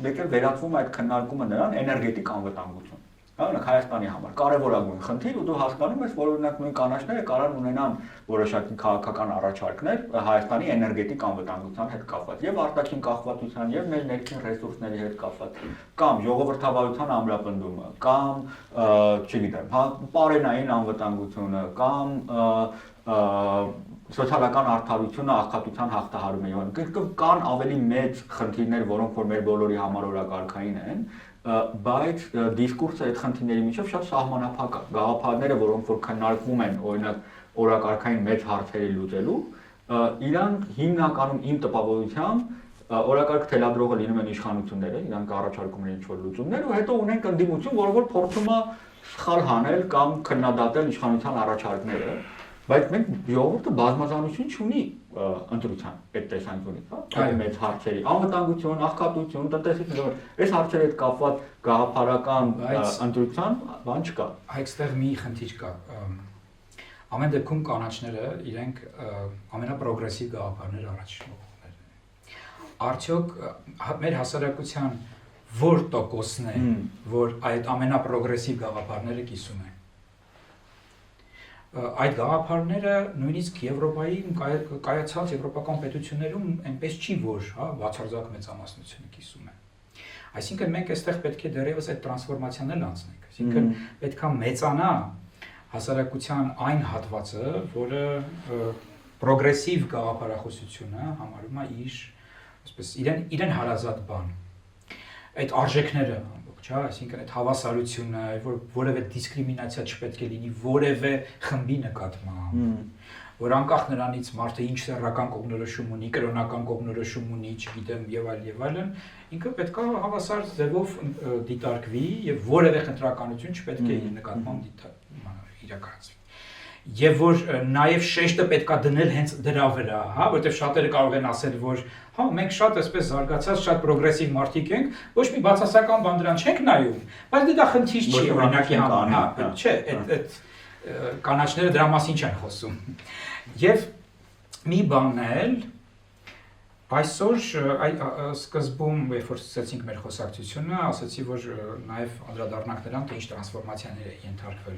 մեկ էլ վերածվում այդ քննարկումը նրան էներգետիկ անվտանգություն։ Օրինակ Հայաստանի համար կարևորագույն խնդիր ու դու հասկանում ես, որ օրինակ նույն կանաչները կարող ունենան որոշակի քաղաքական առաջարկներ Հայաստանի էներգետիկ անվտանգության հետ կապված եւ արտաքին կախվածության եւ մեր ներքին ռեսուրսների հետ կապված կամ ժողովրդավարության ամրապնդումը կամ չգիտեմ, պարենային անվտանգությունը կամ սոցիալական արդարությունը աղքատության հաղթահարումը եւ կան ավելի մեծ խնդիրներ, որոնք որ մեր բոլորի համար օրակարգային են, բայց դիսկուրսը այդ խնդիրների միջև շատ սահմանափակ է։ Գաղափարները, որոնք որ քննարկվում են, օրինակ օրակարգային մեծ հարցերի լուծելու, իրանք հիմնականում իմ տպավորությամբ օրակարգ թելադրողը լինում են իշխանությունները, իրանք առաջարկում են ինչ-որ լուծումներ ու հետո ունենք ընդդիմություն, որը որ փորձում է սխալ հանել կամ քննադատել իշխանության առաջարկները, բայց մենք ժողովուրդը բազմազանություն չունի ընտրության այդ տեսանկյունից, այդ մեծ հարցերի, անվտանգություն, աղքատություն, տնտեսություն, այս հարցերի հետ կապված գաղափարական ընտրության բան չկա։ Այստեղ մի խնդիր կա։ Ամեն դեպքում կանաչները իրենք ամենապրոգրեսիվ գաղափարներ առաջնորդողներն են։ Արդյոք մեր հասարակության որ տոկոսն է, որ այդ ամենապրոգրեսիվ գաղափարները կիսում են։ Այդ գաղափարները նույնիսկ Եվրոպայում կայացած եվրոպական պետություններում այնպես չի, որ բացարձակ մեծամասնությունը կիսում է։ Այսինքն մենք այստեղ պետք է դեռևս այդ տրանսֆորմացիան էլ անցնենք։ Այսինքն պետքա մեծանա հասարակության այն հատվածը, որը պրոգրեսիվ գաղափարախոսությունը համարում է իր, այսպես իրեն հարազատ բան։ Այդ արժեքները այսինքն այդ հավասարությունը, որ որևէ դիսկրիմինացիա չպետք է լինի որևէ խմբի նկատմամբ, որ անկախ նրանից մարդը ինչ սեռական կողմնորոշում ունի, կրոնական կողմնորոշում ունի, չգիտեմ եւ այլն, ինքը պետք է հավասար ձևով դիտարկվի եւ որևէ խնդրականություն չպետք է իր նկատմամբ իրականացվի։ Եվ որ նաև շեշտը պետքա դնել հենց դրա վրա, հա, որտեղ շատերը կարող են ասել, որ հա մենք շատ այսպես զարգացած, շատ պրոգրեսիվ մարդիկ ենք, ոչ մի բացասական բան դրան չենք նայում, բայց դա խնդիր չի օրինակի համար, հա, չէ, այդ կանաչները դրա մասին չեն խոսում։ Եվ մի բանն էլ այսօր սկզբում, երբ որ սկսեցինք մեր խոսակցությունը, ասացի, որ նաև անդրադառնանք նրան, թե ինչ տրանսֆորմացիաներ է ենթարկվել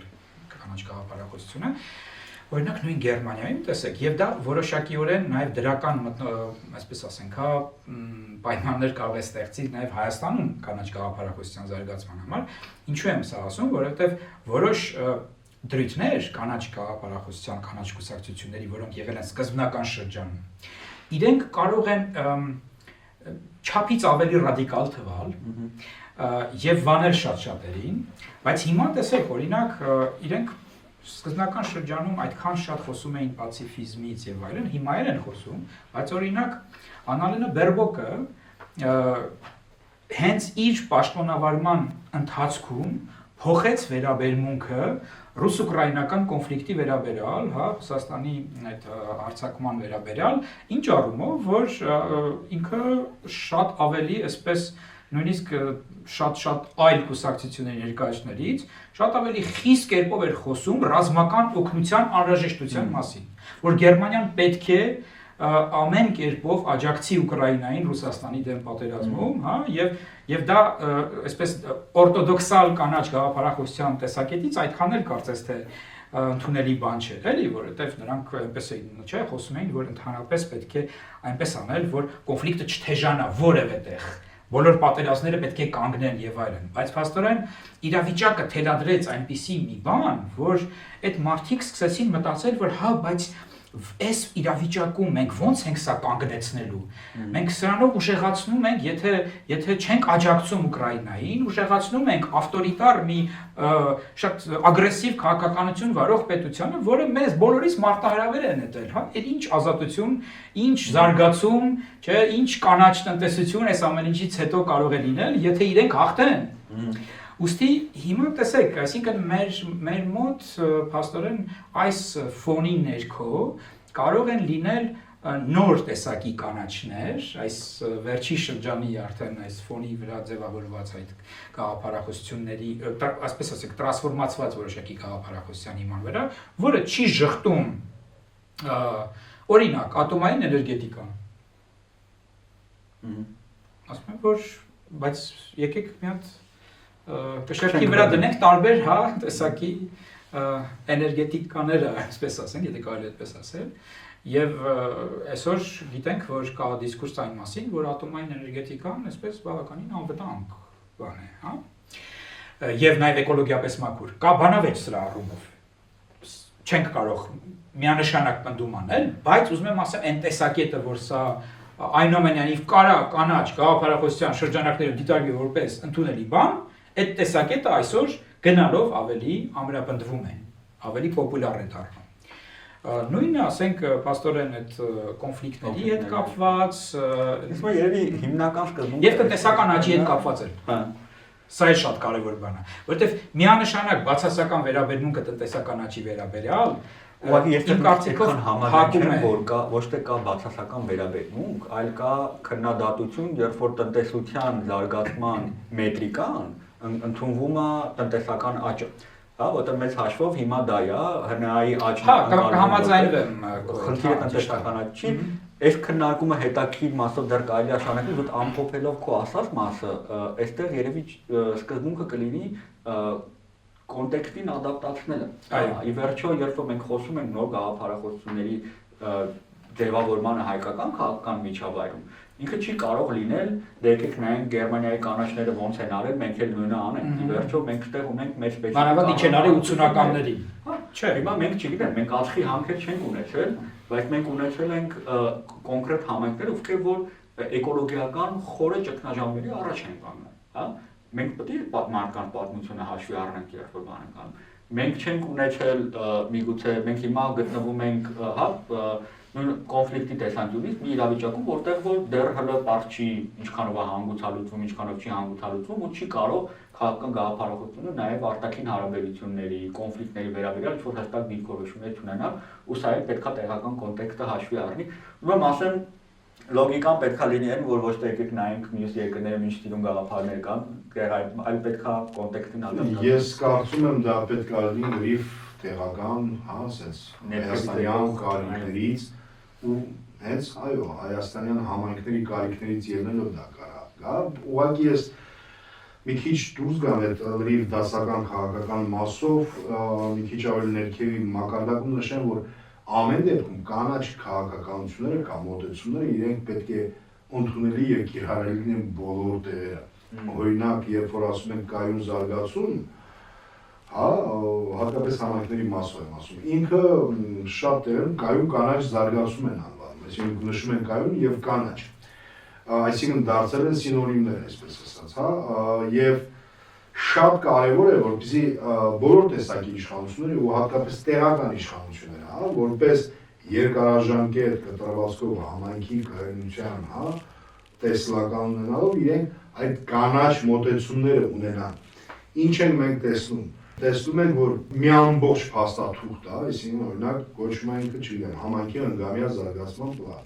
կանաչ գաղափարախոսությունը, օրինակ նույն Գերմանիայում տեսեք, եւ դա որոշակիորեն նաեւ դրական, այսպես ասենք, հա, պայմաններ կարող է ստեղծի նաեւ Հայաստանում կանաչ գաղափարախոսության զարգացման համար։ Ինչու եմ սա ասում, որովհետեւ որոշ դրույթներ կանաչ գաղափարախոսության, կանաչ կուսակցությունների, որոնք եղել են սկզբնական շրջանում, իրենք կարող են չափից ավելի ռադիկալ թվալ եւ վանել շատ-շատերին, բայց հիմա տեսեք, օրինակ, իրենք սկզբնական շրջանում այդքան շատ խոսում էին պացիֆիզմից եւ այլն, հիմա են խոսում, բայց օրինակ Անալենա Բերբոկը հենց իր պաշտոնավարման ընթացքում փոխեց վերաբերմունքը ռուս-ուկրաինական կոնֆլիկտի վերաբերյալ, հա, Ռուսաստանի այդ հարձակման վերաբերյալ, ինչ առումով, որ ինքը շատ ավելի այսպես նույնիսկ շատ այլ կուսակցությունների ներկայացներից շատ ավելի խիստ կերպով էր խոսում ռազմական օգնության անհրաժեշտության մասին, որ Գերմանիան պետք է ամեն կերպով աջակցի Ուկրաինային Ռուսաստանի դեմ պատերազմում, հա, եւ դա այսպես օրթոդոքսալ կանաչ գաղափարախոսության տեսակետից այդքան էլ կարծես թե ընդունելի բան չէ, էլի, որովհետեւ նրանք այնպես էին, չէ, խոսում էին, որ ընդհանրապես պետք է այնպես անել, որ կոնֆլիկտը չթեժանա որևէ տեղ։ Բոլոր պատերազմները պետք է կանգնեն եւ այլն, բայց փաստորեն իրավիճակը թելադրեց այնպիսի մի բան, որ այդ մարդիկ սկսեցին մտածել, որ հա, բայց այս իրավիճակում մենք ոնց ենք սա կանգնեցնելու։ Մենք սրանով ուժեղացնում ենք, եթե չենք աջակցում Ուկրաինային, ուժեղացնում ենք ավտորիտար մի շատ ագրեսիվ քաղաքականություն վարող պետությանը, որը մեզ բոլորիս մարտահրավեր է նետել, հա, այդ ինչ ազատություն, ինչ զարգացում, չէ, ինչ կանաչ տնտեսություն այս ամեն ինչից հետո կարող է լինել, եթե իրենք հաղթեն։ Ուստի հիմա տեսեք, այսինքն մեր մոտ փաստորեն այս ֆոնի ներքո կարող են լինել նոր տեսակի կանաչներ, այս վերջի շրջանի արդեն այս ֆոնի վրա ձևավորված այդ գաղափարախոսությունների, այսպես ասենք, տրանսֆորմացված որոշակի գաղափարախոսության հիման վրա, որը չի ժխտում օրինակ ատոմային էներգետիկան։ Ասում եմ, որ բայց եկեք մի հատ կշերքի վրա դնենք տարբեր, հա, տեսակի էներգետիկաները, այսպես ասենք, եթե կարելի այդպես ասել, եւ այսօր գիտենք, որ կա դիսկուրս այն մասին, որ ատոմային էներգետիկան այսպես բավականին անվտանգ բան է, հա, եւ նաեւ էկոլոգիապես մաքուր։ Կա բանավեճ սրա առումով։ Չենք կարող միանշանակ պնդում անել, բայց ուզում եմ ասել, այն տեսակետը, որ սա այնուամենայնիվ կանաչ գաղափարախոսության շրջանակներում դիտարկվի որպես ընդունելի բան, այդ տեսակետը այսօր գնալով ավելի ամրապնդվում է, ավելի պոպուլյար է դառնում։ Նույնը, ասենք, փաստորեն այդ կոնֆլիկտների հետ կապված, Իսկ երևի հիմնական սկզբունքը եւ տնտեսական աճի հետ կապված է։ Հա։ Սա է շատ կարևոր բան է, որովհետեւ միանշանակ բացասական վերաբերմունքը տնտեսական աճի վերաբերյալ Ուղղակի ես իմ կարծիքով համաձայն եմ, որ կա ոչ թե կա բացասական վերաբերմունք, այլ կա քննադատություն, երբ որ տնտեսության զարգացման մետրիկան ընդունվում է տնտեսական աճը։ Հա, որտեղ մեծ հաշվով հիմա դա է, հնայի աճն է։ Հա, կհամաձայնվեմ, խնդիրը տնտեսական աճ չի։ Այս քննարկումը հետաքրքիր մասով դեռ կարելի է շարունակել, որ ամփոփելով քո ասած մասը, այստեղ երևի սկզբունքը կլինի կոնտեքստին ադապտացնելը։ Ի վերջո, երբ որ մենք խոսում ենք նոր գաղափարախոսությունների ձևավորմանը հայկական քաղաքական միջավայրում, ինքը չի կարող լինել, դե եկեք նայենք Գերմանիայի կանաչները ոնց են արել, մենք էլ նույնը անենք։ Ի վերջո մենք այդտեղ ունենք մեր սպეციფიկ մանավանդ ինչ են արել 80-ականներին։ Չէ, հիմա մենք չգիտեմ, մենք ածխի համքեր չենք ունեցել, բայց մենք ունեցել ենք կոնկրետ համայնքներ, ովքեր որ էկոլոգիական խորը ճգնաժամերի առաջ են կանգնել, հա։ Մենք պետք է մարդկանց պատմությունը հաշվի առնենք, երբ որ բան ենք անում։ մենք չենք ունեցել միգուցե մենք հիմա գտնվում ենք նույն կոնֆլիկտի տեսանկյունից մի իրավիճակում, որտեղ որ դեռ հələ բարձ չի ինչքանով է հանգուցալուծվում, ինչքանով չի հանգուցալուծվում ու չի կարող քաղաքական գաղափարախոսությունը նաև արտաքին հարաբերությունների, կոնֆլիկտների վերաբերյալ ինչ-որ հստակ դիրքորոշումներ ունենալ, ու սա էլ պետքա տեղական կոնտեքստը հաշվի առնի։ Ուրեմն ասեմ լոգիկան պետքա լինի այն, որ ոչ թե եկեք նայենք մյուս երկրները ինչ տիրուն գաղափարներ կան, այլ պետքա կոնտեքստին ադապտացնել։ Ես կարծում եմ դա պետքա լինի լրիվ տեղական, ասես հայաստանյան կարիքներից ու հենց այո, հայաստանյան համայնքների կարիքներից ելնելով դա կարա։ Ուղղակի ես մի քիչ դուրս գամ այդ լրիվ դասական քաղաքական մասով, մի քիչ ավելի ներքևի մակարդակում նշեմ, որ ամեն դեպքում կանաչ քաղաքականությունները կամ մոտեցումները իրենք պետք է ընդունելի եւ կիրառելի լինեն բոլոր տեղերը։ Օրինակ, երբ որ ասում են կայուն զարգացում, հատկապես համայնքների մասով եմ ասում, ինքը շատ տեղերում կայուն կանաչ զարգացում են անվանում, այսինքն նշում են կայուն եւ կանաչ, այսինքն դարձել են սինոնիմներ, այսպես ասած, եւ շատ կարևոր է, որպեսզի բոլոր տեսակի իշխանությունները ու հատկապես տեղական իշխանությունները, որպես երկարաժամկետ կտրվածքով համայնքի կայունության, տեսլական ունենալով իրենք այդ կանաչ մոտեցումները ունենան։ Ինչ ենք մենք տեսնում։ Տեսնում ենք, որ մի ամբողջ փաստաթուղթ է, այսինքն օրինակ կոչվում է ինքը, չգիտեմ, համայնքի հնգամյա զարգացման պլան։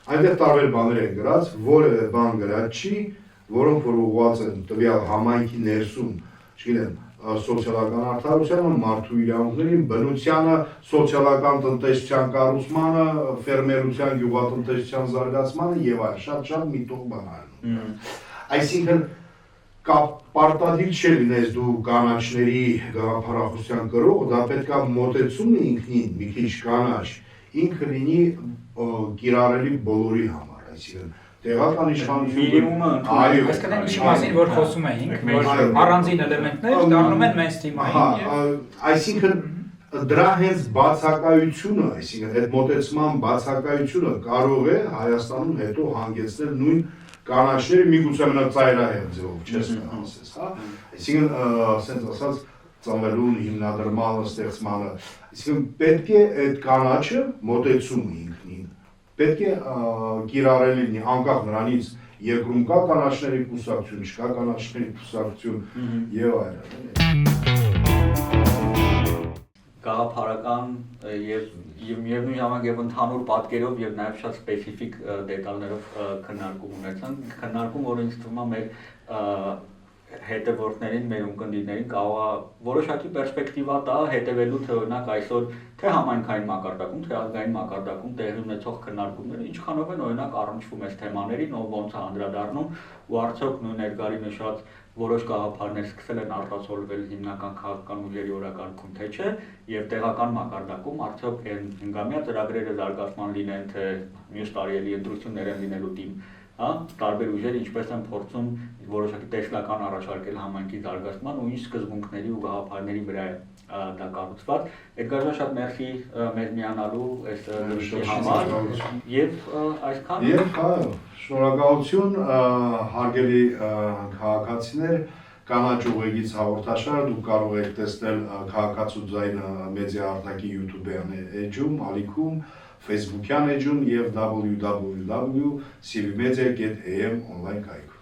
Այնտեղ տարբեր բաներ են գրած, որևէ բան գրած չի, որոնք որ ուղղված են տվյալ համայնքի ներսում, չգիտեմ, սոցիալական արդարությանը, մարդու իրավունքներին, բնությանը, սոցիալական տնտեսության կառուցմանը, ֆերմերության, գյուղատնտեսության զարգացմանը եւ այլ շատ միտող բաներ։ Այսինքն պարտադիր չէ լինես դու կանաչների գաղափարախոսության կրող, դա պետքա մոտեցումն ինքնին մի քիչ կանաչ, ինքը լինի կիրառելի բոլորի համար, այսինքն տեղական իշխանությունը, այո, այսինքն ինչի մասին որ խոսում էինք, որ առանձին էլեմենտներ դառնում են մեյնսթրիմային, այսինքն դրա հենց բացակայությունը, այսինքն այդ մոտեցման բացակայությունը կարող է Հայաստանում հետո հանգեցնել նույն կանաչները միգուցե մնացայրահեղ ձևով, չես ասես, այսինքն ասենց ասած ծնվելուն հիմնադրմանը, ստեղծմանը, այսինքն պետք է այդ կանաչը մոտեցումը ինքնին, պետք է կիրառելի լինի անկախ նրանից երկրում կա կանաչների կուսակցություն, չկա կանաչների կուսակցություն եւ այլն։ Գաղափարական եւ միևնույն ժամանակ եւ ընդհանուր պատկերով եւ նաեւ շատ սպეციფიկ դետալներով քննարկում ունեցանք, քննարկում, որ ինձ թվում է մեր հետևորդներին, մեր ունկնդիրներին կարող է որոշակի պերսպեկտիվա տա հետևելու թե օրինակ այսօր թե համայնքային մակարդակում, թե ազգային մակարդակում տեղի ունեցող քննարկումները ինչքանով են օրինակ առնչվում այս թեմաներին, ոնց է անդրադառնում ու արդյոք նույն Էդգարի նշած որոշ գաղափարներ սկսել են արտացոլվել հիմնական քաղաքական ուժերի օրակարգում, թե չէ, եւ տեղական մակարդակում արդյոք այն հնգամյա ծրագրերը զարգացման լինեն, թե մյուս տարիելի ընտրություններ են լինելու դիմ, տարբեր ուժեր ինչպես են փորձում որոշակի տեսլական առաջարկել համայնքի զարգացման ու ինչ սկզբունքների ու գաղափարների վրա է դա կառուցված։ Էդգար ջան, շատ մերսի մեզ միանալու այս դեպքի համար եւ այսքան։ Եվ շնորհակալություն հարգելի քաղաքացիներ, կանաչ ուղեգից հաղորդաշար դուք կարող եք տեսնել Քաղաքացու ձայնը մեդիա արտակի YouTube-յան էջում, ալիքում, Facebook-յան էջում եւ www.cvmedia.am on-line կայքում։